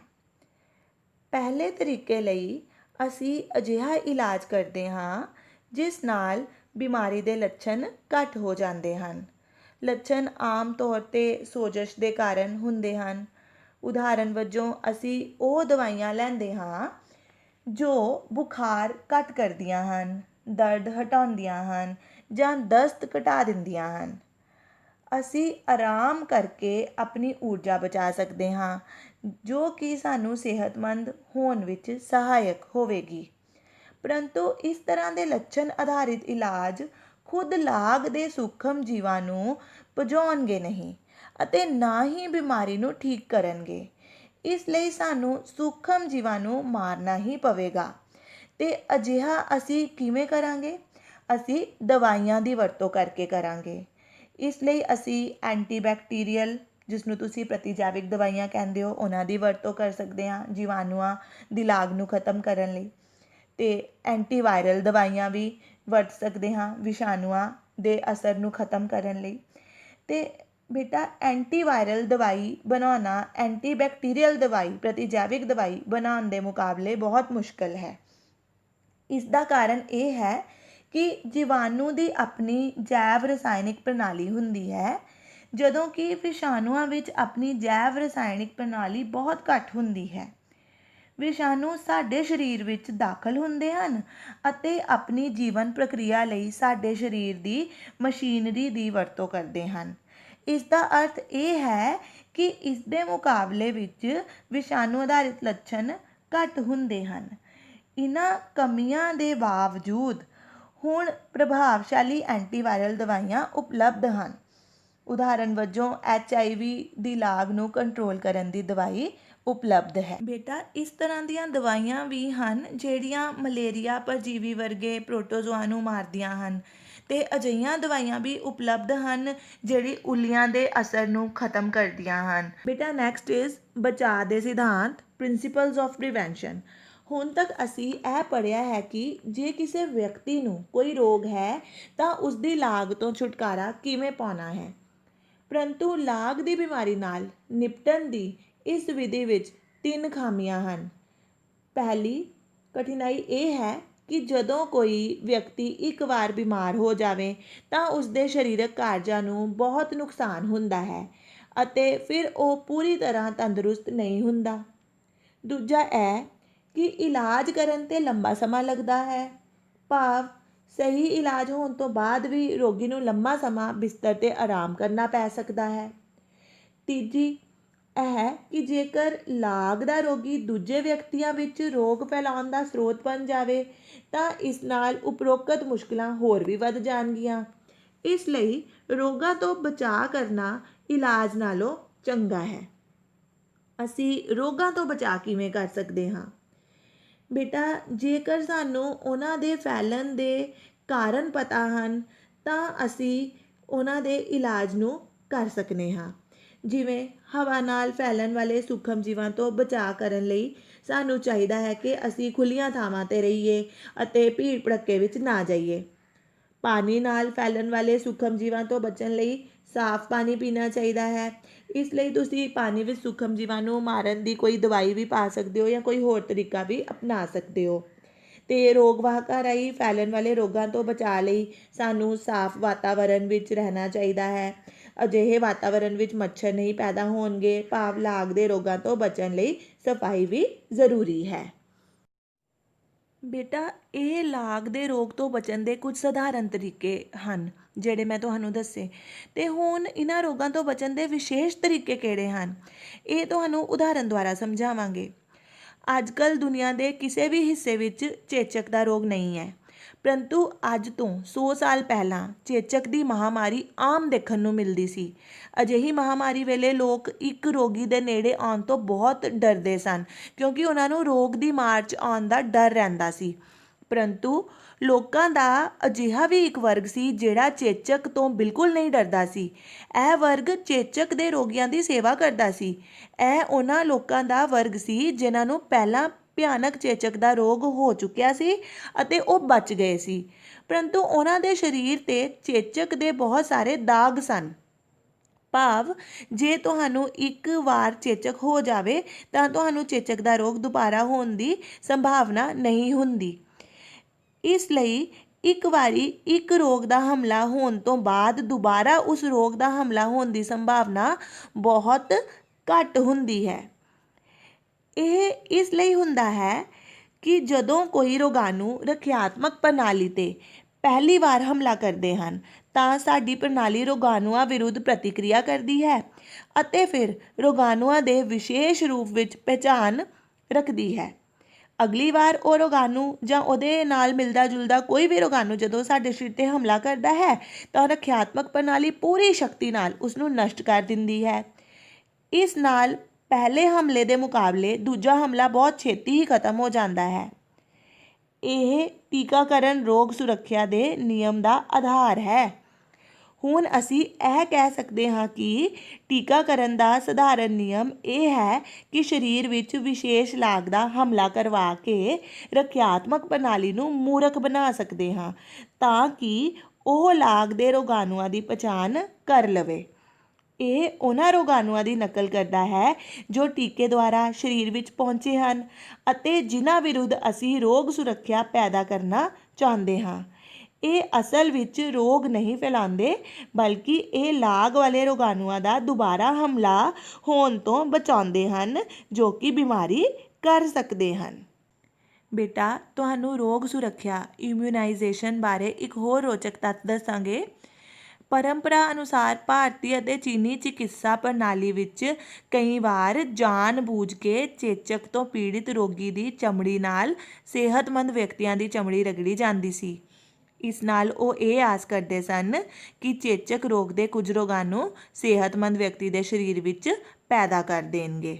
ਪਹਿਲੇ ਤਰੀਕੇ ਲਈ ਅਸੀਂ ਅਜਿਹਾ ਇਲਾਜ ਕਰਦੇ ਹਾਂ ਜਿਸ ਨਾਲ ਬਿਮਾਰੀ ਦੇ ਲੱਛਣ ਘੱਟ ਹੋ ਜਾਂਦੇ ਹਨ। ਲੱਛਣ ਆਮ ਤੌਰ 'ਤੇ ਸੋਜਸ਼ ਦੇ ਕਾਰਨ ਹੁੰਦੇ ਹਨ। ਉਦਾਹਰਨ ਵਜੋਂ ਅਸੀਂ ਉਹ ਦਵਾਈਆਂ ਲੈਂਦੇ ਹਾਂ ਜੋ ਬੁਖਾਰ ਘੱਟ ਕਰਦੀਆਂ ਹਨ, ਦਰਦ ਹਟਾਉਂਦੀਆਂ ਹਨ ਜਾਂ ਦਸਤ ਘਟਾ ਦਿੰਦੀਆਂ ਹਨ। ਅਸੀਂ ਆਰਾਮ ਕਰਕੇ ਆਪਣੀ ਊਰਜਾ ਬਚਾ ਸਕਦੇ ਹਾਂ ਜੋ ਕਿ ਸਾਨੂੰ ਸਿਹਤਮੰਦ ਹੋਣ ਵਿੱਚ ਸਹਾਇਕ ਹੋਵੇਗੀ। ਪਰੰਤੂ ਇਸ ਤਰ੍ਹਾਂ ਦੇ ਲੱਛਣ ਆਧਾਰਿਤ ਇਲਾਜ ਖੁਦ ਲਾਗ ਦੇ ਸੂਖਮ ਜੀਵਾਂ ਨੂੰ ਭਜਾਉਣਗੇ ਨਹੀਂ ਅਤੇ ਨਾ ਹੀ ਬਿਮਾਰੀ ਨੂੰ ਠੀਕ ਕਰਨਗੇ। ਇਸ ਲਈ ਸਾਨੂੰ ਸੂਖਮ ਜੀਵਾਂ ਨੂੰ ਮਾਰਨਾ ਹੀ ਪਵੇਗਾ। ਅਤੇ ਅਜਿਹਾ ਅਸੀਂ ਕਿਵੇਂ ਕਰਾਂਗੇ? ਅਸੀਂ ਦਵਾਈਆਂ ਦੀ ਵਰਤੋਂ ਕਰਕੇ ਕਰਾਂਗੇ। ਇਸ ਲਈ ਅਸੀਂ ਐਂਟੀਬੈਕਟੀਰੀਅਲ, ਜਿਸ ਨੂੰ ਤੁਸੀਂ ਪ੍ਰਤੀਜੈਵਿਕ ਦਵਾਈਆਂ ਕਹਿੰਦੇ ਹੋ, ਉਹਨਾਂ ਦੀ ਵਰਤੋਂ ਕਰ ਸਕਦੇ ਹਾਂ ਜੀਵਾਣੂਆਂ ਦੀ ਲਾਗ ਨੂੰ ਖਤਮ ਕਰਨ ਲਈ। ਅਤੇ ਐਂਟੀਵਾਇਰਲ ਦਵਾਈਆਂ ਵੀ ਵਰਤ ਸਕਦੇ ਹਾਂ ਵਿਸ਼ਾਣੂਆਂ ਦੇ ਅਸਰ ਨੂੰ ਖਤਮ ਕਰਨ ਲਈ। ਅਤੇ ਬੇਟਾ ਐਂਟੀਵਾਇਰਲ ਦਵਾਈ ਬਣਾਉਣਾ ਐਂਟੀਬੈਕਟੀਰੀਅਲ ਦਵਾਈ, ਪ੍ਰਤੀਜੈਵਿਕ ਦਵਾਈ ਬਣਾਉਣ ਦੇ ਮੁਕਾਬਲੇ ਬਹੁਤ ਮੁਸ਼ਕਲ ਹੈ। ਇਸ ਦਾ ਕਾਰਨ ਇਹ ਹੈ ਕਿ ਜੀਵਾਣੂ ਦੀ ਆਪਣੀ ਜੈਵ ਰਸਾਇਣਿਕ ਪ੍ਰਣਾਲੀ ਹੁੰਦੀ ਹੈ ਜਦੋਂ ਕਿ ਵਿਸ਼ਾਣੂਆਂ ਵਿੱਚ ਆਪਣੀ ਜੈਵ ਰਸਾਇਣਿਕ ਪ੍ਰਣਾਲੀ ਬਹੁਤ ਘੱਟ ਹੁੰਦੀ ਹੈ। ਵਿਸ਼ਾਣੂ ਸਾਡੇ ਸਰੀਰ ਵਿੱਚ ਦਾਖਲ ਹੁੰਦੇ ਹਨ ਅਤੇ ਆਪਣੀ ਜੀਵਨ ਪ੍ਰਕਿਰਿਆ ਲਈ ਸਾਡੇ ਸਰੀਰ ਦੀ ਮਸ਼ੀਨਰੀ ਦੀ ਵਰਤੋਂ ਕਰਦੇ ਹਨ। ਇਸ ਦਾ ਅਰਥ ਇਹ ਹੈ ਕਿ ਇਸ ਦੇ ਮੁਕਾਬਲੇ ਵਿੱਚ ਵਿਸ਼ਾਣੂ ਆਧਾਰਿਤ ਲੱਛਣ ਘੱਟ ਹੁੰਦੇ ਹਨ। ਇਹਨਾਂ ਕਮੀਆਂ ਦੇ ਬਾਵਜੂਦ ਹੁਣ ਪ੍ਰਭਾਵਸ਼ਾਲੀ ਐਂਟੀਵਾਇਰਲ ਦਵਾਈਆਂ ਉਪਲਬਧ ਹਨ। ਉਦਾਹਰਨ ਵਜੋਂ HIV ਦੀ ਲਾਗ ਨੂੰ ਕੰਟਰੋਲ ਕਰਨ ਦੀ ਦਵਾਈ ਉਪਲਬਧ ਹੈ। ਬੇਟਾ ਇਸ ਤਰ੍ਹਾਂ ਦੀਆਂ ਦਵਾਈਆਂ ਵੀ ਹਨ ਜਿਹੜੀਆਂ ਮਲੇਰੀਆ ਪਰਜੀਵੀ ਵਰਗੇ ਪ੍ਰੋਟੋਜ਼ੋਆ ਨੂੰ ਮਾਰਦੀਆਂ ਹਨ, ਅਤੇ ਅਜਿਹੀਆਂ ਦਵਾਈਆਂ ਵੀ ਉਪਲਬਧ ਹਨ ਜਿਹੜੀ ਉੱਲੀਆਂ ਦੇ ਅਸਰ ਨੂੰ ਖਤਮ ਕਰਦੀਆਂ ਹਨ। ਬੇਟਾ ਨੈਕਸਟ ਇਜ਼ ਬਚਾਅ ਦੇ ਸਿਧਾਂਤ, ਪ੍ਰਿੰਸੀਪਲਸ ਆਫ ਪ੍ਰੀਵੈਂਸ਼ਨ। ਹੁਣ ਤੱਕ ਅਸੀਂ ਇਹ ਪੜ੍ਹਿਆ ਹੈ ਕਿ ਜੇ ਕਿਸੇ ਵਿਅਕਤੀ ਨੂੰ ਕੋਈ ਰੋਗ ਹੈ ਤਾਂ ਉਸਦੀ ਲਾਗ ਤੋਂ ਛੁਟਕਾਰਾ ਕਿਵੇਂ ਪਾਉਣਾ ਹੈ। ਪਰੰਤੂ ਲਾਗ ਦੀ ਬਿਮਾਰੀ ਨਾਲ ਨਿਪਟਣ ਦੀ ਇਸ ਵਿਧੀ ਵਿੱਚ 3 ਖਾਮੀਆਂ ਹਨ। ਪਹਿਲੀ ਕਠਿਨਾਈ ਇਹ ਹੈ ਕਿ ਜਦੋਂ ਕੋਈ ਵਿਅਕਤੀ ਇੱਕ ਵਾਰ ਬਿਮਾਰ ਹੋ ਜਾਵੇ ਤਾਂ ਉਸਦੇ ਸਰੀਰਕ ਕਾਰਜਾਂ ਨੂੰ ਬਹੁਤ ਨੁਕਸਾਨ ਹੁੰਦਾ ਹੈ ਅਤੇ ਫਿਰ ਉਹ ਪੂਰੀ ਤਰ੍ਹਾਂ ਤੰਦਰੁਸਤ ਨਹੀਂ ਹੁੰਦਾ। ਦੂਜਾ ਇਹ ਕਿ ਇਲਾਜ ਕਰਨ 'ਤੇ ਲੰਬਾ ਸਮਾਂ ਲੱਗਦਾ ਹੈ, ਭਾਵ ਸਹੀ ਇਲਾਜ ਹੋਣ ਤੋਂ ਬਾਅਦ ਵੀ ਰੋਗੀ ਨੂੰ ਲੰਬਾ ਸਮਾਂ ਬਿਸਤਰ 'ਤੇ ਆਰਾਮ ਕਰਨਾ ਪੈ ਸਕਦਾ ਹੈ। ਤੀਜੀ ਇਹ ਹੈ ਕਿ ਜੇਕਰ ਲਾਗ ਦਾ ਰੋਗੀ ਦੂਜੇ ਵਿਅਕਤੀਆਂ ਵਿੱਚ ਰੋਗ ਫੈਲਾਉਣ ਦਾ ਸਰੋਤ ਬਣ ਜਾਵੇ ਤਾਂ ਇਸ ਨਾਲ ਉਪਰੋਕਤ ਮੁਸ਼ਕਲਾਂ ਹੋਰ ਵੀ ਵੱਧ ਜਾਣਗੀਆਂ। ਇਸ ਲਈ ਰੋਗਾਂ ਤੋਂ ਬਚਾਅ ਕਰਨਾ ਇਲਾਜ ਨਾਲੋਂ ਚੰਗਾ ਹੈ। ਅਸੀਂ ਰੋਗਾਂ ਤੋਂ ਬਚਾਅ ਕਿਵੇਂ ਕਰ ਸਕਦੇ ਹਾਂ। ਬੇਟਾ ਜੇਕਰ ਸਾਨੂੰ ਉਹਨਾਂ ਦੇ ਫੈਲਣ ਦੇ ਕਾਰਨ ਪਤਾ ਹਨ ਤਾਂ ਅਸੀਂ ਉਹਨਾਂ ਦੇ ਇਲਾਜ ਨੂੰ ਕਰ ਸਕਦੇ ਹਾਂ। ਜਿਵੇਂ ਹਵਾ ਨਾਲ ਫੈਲਣ ਵਾਲੇ ਸੂਖਮ ਜੀਵਾਂ ਤੋਂ ਬਚਾਅ ਕਰਨ ਲਈ ਸਾਨੂੰ ਚਾਹੀਦਾ ਹੈ ਕਿ ਅਸੀਂ ਖੁੱਲ੍ਹੀਆਂ ਥਾਵਾਂ 'ਤੇ ਰਹੀਏ ਅਤੇ ਭੀੜ ਭੜੱਕੇ ਵਿੱਚ ਨਾ ਜਾਈਏ। ਪਾਣੀ ਨਾਲ ਫੈਲਣ ਵਾਲੇ ਸੂਖਮ ਜੀਵਾਂ ਤੋਂ ਬਚਣ ਲਈ ਸਾਫ਼ ਪਾਣੀ ਪੀਣਾ ਚਾਹੀਦਾ ਹੈ। ਇਸ ਲਈ ਤੁਸੀਂ ਪਾਣੀ ਵਿੱਚ ਸੂਖਮ ਜੀਵਾਂ ਨੂੰ ਮਾਰਨ ਦੀ ਕੋਈ ਦਵਾਈ ਵੀ ਪਾ ਸਕਦੇ ਹੋ ਜਾਂ ਕੋਈ ਹੋਰ ਤਰੀਕਾ ਵੀ ਅਪਣਾ ਸਕਦੇ ਹੋ। ਅਤੇ ਰੋਗ ਵਾਹਕਾਂ ਰਾਹੀਂ ਫੈਲਣ ਵਾਲੇ ਰੋਗਾਂ ਤੋਂ ਬਚਾਅ ਲਈ ਸਾਨੂੰ ਸਾਫ਼ ਵਾਤਾਵਰਨ ਵਿੱਚ ਰਹਿਣਾ ਚਾਹੀਦਾ ਹੈ। ਅਜਿਹੇ ਵਾਤਾਵਰਨ ਵਿੱਚ ਮੱਛਰ ਨਹੀਂ ਪੈਦਾ ਹੋਣਗੇ, ਭਾਵ ਲਾਗ ਦੇ ਰੋਗਾਂ ਤੋਂ ਬਚਣ ਲਈ ਸਫਾਈ ਵੀ ਜ਼ਰੂਰੀ ਹੈ। ਬੇਟਾ ਇਹ ਲਾਗ ਦੇ ਰੋਗ ਤੋਂ ਬਚਣ ਦੇ ਕੁਝ ਸਧਾਰਨ ਤਰੀਕੇ ਹਨ ਜਿਹੜੇ ਮੈਂ ਤੁਹਾਨੂੰ ਦੱਸੇ, ਅਤੇ ਹੁਣ ਇਹਨਾਂ ਰੋਗਾਂ ਤੋਂ ਬਚਣ ਦੇ ਵਿਸ਼ੇਸ਼ ਤਰੀਕੇ ਕਿਹੜੇ ਹਨ ਇਹ ਤੁਹਾਨੂੰ ਉਦਾਹਰਨ ਦੁਆਰਾ ਸਮਝਾਵਾਂਗੇ। ਅੱਜ ਕੱਲ੍ਹ ਦੁਨੀਆ ਦੇ ਕਿਸੇ ਵੀ ਹਿੱਸੇ ਵਿੱਚ ਚੇਚਕ ਦਾ ਰੋਗ ਨਹੀਂ ਹੈ, ਪਰੰਤੂ ਅੱਜ ਤੋਂ 100 ਸਾਲ ਪਹਿਲਾਂ ਚੇਚਕ ਦੀ ਮਹਾਂਮਾਰੀ ਆਮ ਦੇਖਣ ਨੂੰ ਮਿਲਦੀ ਸੀ। ਅਜਿਹੀ ਮਹਾਂਮਾਰੀ ਵੇਲੇ ਲੋਕ ਇੱਕ ਰੋਗੀ ਦੇ ਨੇੜੇ ਆਉਣ ਤੋਂ ਬਹੁਤ ਡਰਦੇ ਸਨ ਕਿਉਂਕਿ ਉਹਨਾਂ ਨੂੰ ਰੋਗ ਦੀ ਮਾਰ 'ਚ ਆਉਣ ਦਾ ਡਰ ਰਹਿੰਦਾ ਸੀ। ਪਰੰਤੂ ਲੋਕਾਂ ਦਾ ਅਜਿਹਾ ਵੀ ਇੱਕ ਵਰਗ ਸੀ ਜਿਹੜਾ ਚੇਚਕ ਤੋਂ ਬਿਲਕੁਲ ਨਹੀਂ ਡਰਦਾ ਸੀ। ਇਹ ਵਰਗ ਚੇਚਕ ਦੇ ਰੋਗੀਆਂ ਦੀ ਸੇਵਾ ਕਰਦਾ ਸੀ। ਇਹ ਉਹਨਾਂ ਲੋਕਾਂ ਦਾ ਵਰਗ ਸੀ ਜਿਨ੍ਹਾਂ ਨੂੰ ਪਹਿਲਾਂ ਭਿਆਨਕ ਚੇਚਕ ਦਾ ਰੋਗ ਹੋ ਚੁੱਕਿਆ ਸੀ ਅਤੇ ਉਹ ਬਚ ਗਏ ਸੀ, ਪਰੰਤੂ ਉਹਨਾਂ ਦੇ ਸਰੀਰ 'ਤੇ ਚੇਚਕ ਦੇ ਬਹੁਤ ਸਾਰੇ ਦਾਗ ਸਨ। ਭਾਵ ਜੇ ਤੁਹਾਨੂੰ ਇੱਕ ਵਾਰ ਚੇਚਕ ਹੋ ਜਾਵੇ ਤਾਂ ਤੁਹਾਨੂੰ ਚੇਚਕ ਦਾ ਰੋਗ ਦੁਬਾਰਾ ਹੋਣ ਦੀ ਸੰਭਾਵਨਾ ਨਹੀਂ ਹੁੰਦੀ। ਇਸ ਲਈ ਇੱਕ ਵਾਰੀ ਇੱਕ ਰੋਗ ਦਾ ਹਮਲਾ ਹੋਣ ਤੋਂ ਬਾਅਦ ਦੁਬਾਰਾ ਉਸ ਰੋਗ ਦਾ ਹਮਲਾ ਹੋਣ ਦੀ ਸੰਭਾਵਨਾ ਬਹੁਤ ਘੱਟ ਹੁੰਦੀ ਹੈ। ਇਹ ਇਸ ਲਈ ਹੁੰਦਾ ਹੈ ਕਿ ਜਦੋਂ ਕੋਈ ਰੋਗਾਣੂ ਰੱਖਿਆਤਮਕ ਪ੍ਰਣਾਲੀ 'ਤੇ ਪਹਿਲੀ ਵਾਰ ਹਮਲਾ ਕਰਦੇ ਹਨ ਤਾਂ ਸਾਡੀ ਪ੍ਰਣਾਲੀ ਰੋਗਾਣੂਆਂ ਵਿਰੁੱਧ ਪ੍ਰਤੀਕਿਰਿਆ ਕਰਦੀ ਹੈ ਅਤੇ ਫਿਰ ਰੋਗਾਣੂਆਂ ਦੇ ਵਿਸ਼ੇਸ਼ ਰੂਪ ਵਿੱਚ ਪਹਿਚਾਣ ਰੱਖਦੀ ਹੈ। ਅਗਲੀ ਵਾਰ ਉਹ ਰੋਗਾਣੂ ਜਾਂ ਉਹਦੇ ਨਾਲ ਮਿਲਦਾ ਜੁਲਦਾ ਕੋਈ ਵੀ ਰੋਗਾਣੂ ਜਦੋਂ ਸਾਡੇ ਸਰੀਰ 'ਤੇ ਹਮਲਾ ਕਰਦਾ ਹੈ ਤਾਂ ਰੱਖਿਆਤਮਕ ਪ੍ਰਣਾਲੀ ਪੂਰੀ ਸ਼ਕਤੀ ਨਾਲ ਉਸ ਨੂੰ ਨਸ਼ਟ ਕਰ ਦਿੰਦੀ ਹੈ। ਇਸ ਨਾਲ ਪਹਿਲੇ ਹਮਲੇ ਦੇ ਮੁਕਾਬਲੇ ਦੂਜਾ ਹਮਲਾ ਬਹੁਤ ਛੇਤੀ ਹੀ ਖਤਮ ਹੋ ਜਾਂਦਾ ਹੈ। ਇਹ ਟੀਕਾਕਰਨ ਰੋਗ ਸੁਰੱਖਿਆ ਦੇ ਨਿਯਮ ਦਾ ਆਧਾਰ ਹੈ। ਹੁਣ ਅਸੀਂ ਇਹ ਕਹਿ ਸਕਦੇ ਹਾਂ ਕਿ ਟੀਕਾਕਰਨ ਦਾ ਸਧਾਰਨ ਨਿਯਮ ਇਹ ਹੈ ਕਿ ਸਰੀਰ ਵਿੱਚ ਵਿਸ਼ੇਸ਼ ਲਾਗ ਦਾ ਹਮਲਾ ਕਰਵਾ ਕੇ ਰੱਖਿਆਤਮਕ ਪ੍ਰਣਾਲੀ ਨੂੰ ਮੂਰਖ ਬਣਾ ਸਕਦੇ ਹਾਂ ਤਾਂ ਕਿ ਉਹ ਲਾਗ ਦੇ ਰੋਗਾਣੂਆਂ ਦੀ ਪਛਾਣ ਕਰ ਲਵੇ। ਇਹ ਉਹਨਾਂ ਰੋਗਾਣੂਆਂ ਦੀ ਨਕਲ ਕਰਦਾ ਹੈ ਜੋ ਟੀਕੇ ਦੁਆਰਾ ਸਰੀਰ ਵਿੱਚ ਪਹੁੰਚੇ ਹਨ ਅਤੇ ਜਿਨ੍ਹਾਂ ਵਿਰੁੱਧ ਅਸੀਂ ਰੋਗ ਸੁਰੱਖਿਆ ਪੈਦਾ ਕਰਨਾ ਚਾਹੁੰਦੇ ਹਾਂ। ਇਹ ਅਸਲ ਵਿੱਚ ਰੋਗ ਨਹੀਂ ਫੈਲਾਉਂਦੇ, ਬਲਕਿ ਇਹ ਲਾਗ ਵਾਲੇ ਰੋਗਾਣੂਆਂ ਦਾ ਦੁਬਾਰਾ ਹਮਲਾ ਹੋਣ ਤੋਂ ਬਚਾਉਂਦੇ ਹਨ ਜੋ ਕਿ ਬਿਮਾਰੀ ਕਰ ਸਕਦੇ ਹਨ। ਬੇਟਾ ਤੁਹਾਨੂੰ ਰੋਗ ਸੁਰੱਖਿਆ ਇਮਿਊਨਾਈਜੇਸ਼ਨ ਬਾਰੇ ਇੱਕ ਹੋਰ ਰੋਚਕ ਤੱਥ ਦੱਸਾਂਗੇ। ਪਰੰਪਰਾ ਅਨੁਸਾਰ ਭਾਰਤੀ ਅਤੇ ਚੀਨੀ ਚਿਕਿਤਸਾ ਪ੍ਰਣਾਲੀ ਵਿੱਚ ਕਈ ਵਾਰ ਜਾਣ ਬੂਝ ਕੇ ਚੇਚਕ ਤੋਂ ਪੀੜਿਤ ਰੋਗੀ ਦੀ ਚਮੜੀ ਨਾਲ ਸਿਹਤਮੰਦ ਵਿਅਕਤੀਆਂ ਦੀ ਚਮੜੀ ਰਗੜੀ ਜਾਂਦੀ ਸੀ। ਇਸ ਨਾਲ ਉਹ ਇਹ ਆਸ ਕਰਦੇ ਸਨ ਕਿ ਚੇਚਕ ਰੋਗ ਦੇ ਕੁਝ ਰੋਗਾਣੂ ਸਿਹਤਮੰਦ ਵਿਅਕਤੀ ਦੇ ਸਰੀਰ ਵਿੱਚ ਪੈਦਾ ਕਰ ਦੇਣਗੇ।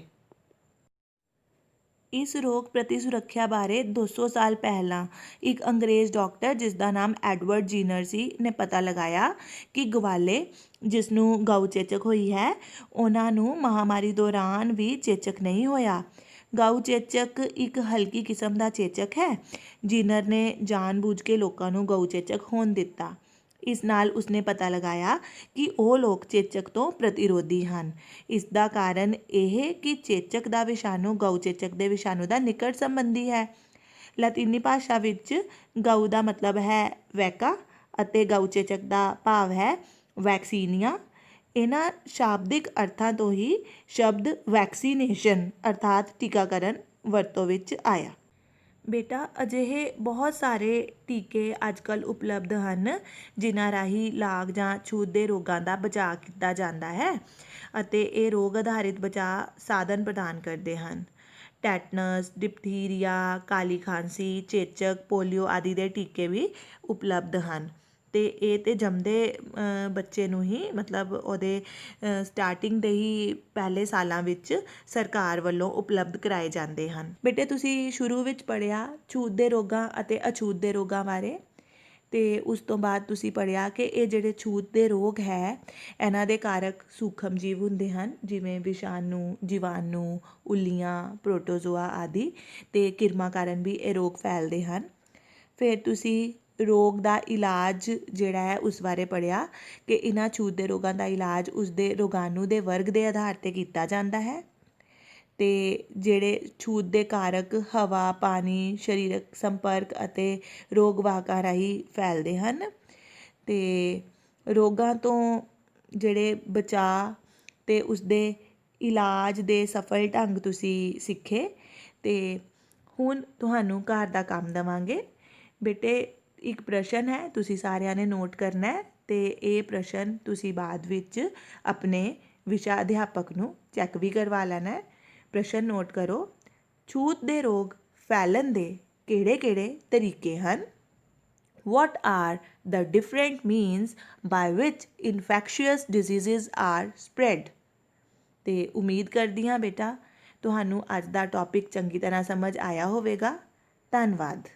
ਇਸ ਰੋਗ ਪ੍ਰਤੀ ਸੁਰੱਖਿਆ ਬਾਰੇ 200 ਸਾਲ ਪਹਿਲਾਂ ਇੱਕ ਅੰਗਰੇਜ਼ ਡਾਕਟਰ ਜਿਸ ਦਾ ਨਾਮ ਐਡਵਰਡ ਜੀਨਰ ਸੀ ਨੇ ਪਤਾ ਲਗਾਇਆ ਕਿ ਗਵਾਲੇ ਜਿਸ ਨੂੰ ਗਊ ਚੇਚਕ ਹੋਈ ਹੈ ਉਹਨਾਂ ਨੂੰ ਮਹਾਮਾਰੀ ਦੌਰਾਨ ਵੀ ਚੇਚਕ ਨਹੀਂ ਹੋਇਆ। ਗਊ ਚੇਚਕ ਇੱਕ ਹਲਕੀ ਕਿਸਮ ਦਾ ਚੇਚਕ ਹੈ। ਜੀਨਰ ਨੇ ਜਾਣਬੁੱਝ ਕੇ ਲੋਕਾਂ ਨੂੰ ਗਊ ਚੇਚਕ ਹੋਣ ਦਿੱਤਾ। ਇਸ ਨਾਲ ਉਸਨੇ ਪਤਾ ਲਗਾਇਆ ਕਿ ਉਹ ਲੋਕ ਚੇਚਕ ਤੋਂ ਪ੍ਰਤੀਰੋਧੀ ਹਨ। ਇਸ ਦਾ ਕਾਰਨ ਇਹ ਕਿ ਚੇਚਕ ਦਾ ਵਿਸ਼ਾਣੂ ਗਊ ਚੇਚਕ ਦੇ ਵਿਸ਼ਾਣੂ ਦਾ ਨਿਕਟ ਸੰਬੰਧੀ ਹੈ। ਲਾਤੀਨੀ ਭਾਸ਼ਾ ਵਿੱਚ ਗਊ ਦਾ ਮਤਲਬ ਹੈ ਵੈਕਾ ਅਤੇ ਗਊ ਚੇਚਕ ਦਾ ਭਾਵ ਹੈ ਵੈਕਸੀਨੀਆ। ਇਹਨਾਂ ਸ਼ਾਬਦਿਕ ਅਰਥਾਂ ਤੋਂ ਹੀ ਸ਼ਬਦ ਵੈਕਸੀਨੇਸ਼ਨ ਅਰਥਾਤ ਟੀਕਾਕਰਨ ਵਰਤੋਂ ਵਿੱਚ ਆਇਆ। ਬੇਟਾ ਅਜਿਹੇ ਬਹੁਤ ਸਾਰੇ ਟੀਕੇ ਅੱਜ ਕੱਲ੍ਹ ਉਪਲਬਧ ਹਨ ਜਿਨ੍ਹਾਂ ਰਾਹੀਂ ਲਾਗ ਜਾਂ ਛੂਤ ਦੇ ਰੋਗਾਂ ਦਾ ਬਚਾਅ ਕੀਤਾ ਜਾਂਦਾ ਹੈ ਅਤੇ ਇਹ ਰੋਗ ਆਧਾਰਿਤ ਬਚਾਅ ਸਾਧਨ ਪ੍ਰਦਾਨ ਕਰਦੇ ਹਨ। ਟੈਟਨਸ, ਡਿਪਥੀਰੀਆ, ਕਾਲੀ ਖਾਂਸੀ, ਚੇਚਕ, ਪੋਲੀਓ ਆਦਿ ਦੇ ਟੀਕੇ ਵੀ ਉਪਲਬਧ ਹਨ ਅਤੇ ਇਹ ਤਾਂ ਜੰਮਦੇ ਬੱਚੇ ਨੂੰ ਹੀ ਮਤਲਬ ਉਹਦੇ ਸਟਾਰਟਿੰਗ ਦੇ ਹੀ ਪਹਿਲੇ ਸਾਲਾਂ ਵਿੱਚ ਸਰਕਾਰ ਵੱਲੋਂ ਉਪਲਬਧ ਕਰਾਏ ਜਾਂਦੇ ਹਨ। ਬੇਟੇ ਤੁਸੀਂ ਸ਼ੁਰੂ ਵਿੱਚ ਪੜ੍ਹਿਆ ਛੂਤ ਦੇ ਰੋਗਾਂ ਅਤੇ ਅਛੂਤ ਦੇ ਰੋਗਾਂ ਬਾਰੇ ਅਤੇ ਉਸ ਤੋਂ ਬਾਅਦ ਤੁਸੀਂ ਪੜ੍ਹਿਆ ਕਿ ਇਹ ਜਿਹੜੇ ਛੂਤ ਦੇ ਰੋਗ ਹੈ ਇਹਨਾਂ ਦੇ ਕਾਰਕ ਸੂਖਮ ਜੀਵ ਹੁੰਦੇ ਹਨ ਜਿਵੇਂ ਵਿਸ਼ਾਣੂ, ਜੀਵਾਣੂ, ਉੱਲੀਆਂ, ਪ੍ਰੋਟੋਜ਼ੋਆ ਆਦਿ ਅਤੇ ਕਿਰਮਾਂ ਕਾਰਨ ਵੀ ਇਹ ਰੋਗ ਫੈਲਦੇ ਹਨ। ਫਿਰ ਤੁਸੀਂ ਰੋਗ ਦਾ ਇਲਾਜ ਜਿਹੜਾ ਹੈ ਉਸ ਬਾਰੇ ਪੜ੍ਹਿਆ ਕਿ ਇਹਨਾਂ ਛੂਤ ਦੇ ਰੋਗਾਂ ਦਾ ਇਲਾਜ ਉਸਦੇ ਰੋਗਾਣੂ ਦੇ ਵਰਗ ਦੇ ਆਧਾਰ 'ਤੇ ਕੀਤਾ ਜਾਂਦਾ ਹੈ ਅਤੇ ਜਿਹੜੇ ਛੂਤ ਦੇ ਕਾਰਕ ਹਵਾ, ਪਾਣੀ, ਸਰੀਰਕ ਸੰਪਰਕ ਅਤੇ ਰੋਗ ਵਾਹਕਾਂ ਰਾਹੀਂ ਫੈਲਦੇ ਹਨ ਅਤੇ ਰੋਗਾਂ ਤੋਂ ਜਿਹੜੇ ਬਚਾਅ ਅਤੇ ਉਸਦੇ ਇਲਾਜ ਦੇ ਸਫਲ ਢੰਗ ਤੁਸੀਂ ਸਿੱਖੇ ਅਤੇ ਹੁਣ ਤੁਹਾਨੂੰ ਘਰ ਦਾ ਕੰਮ ਦੇਵਾਂਗੇ। ਬੇਟੇ ਇੱਕ ਪ੍ਰਸ਼ਨ ਹੈ ਤੁਸੀਂ ਸਾਰਿਆਂ ਨੇ ਨੋਟ ਕਰਨਾ ਹੈ ਅਤੇ ਇਹ ਪ੍ਰਸ਼ਨ ਤੁਸੀਂ ਬਾਅਦ ਵਿੱਚ ਆਪਣੇ ਵਿਸ਼ਾ ਅਧਿਆਪਕ ਨੂੰ ਚੈੱਕ ਵੀ ਕਰਵਾ ਲੈਣਾ ਹੈ। ਪ੍ਰਸ਼ਨ ਨੋਟ ਕਰੋ। ਛੂਤ ਦੇ ਰੋਗ ਫੈਲਣ ਦੇ ਕਿਹੜੇ-ਕਿਹੜੇ ਤਰੀਕੇ ਹਨ? What are the different means by which infectious diseases are spread? ਤੇ ਉਮੀਦ ਕਰਦੀ ਹਾਂ ਬੇਟਾ ਤੁਹਾਨੂੰ ਅੱਜ ਦਾ ਟੌਪਿਕ ਚੰਗੀ ਤਰ੍ਹਾਂ ਸਮਝ ਆਇਆ ਹੋਵੇਗਾ। ਧੰਨਵਾਦ।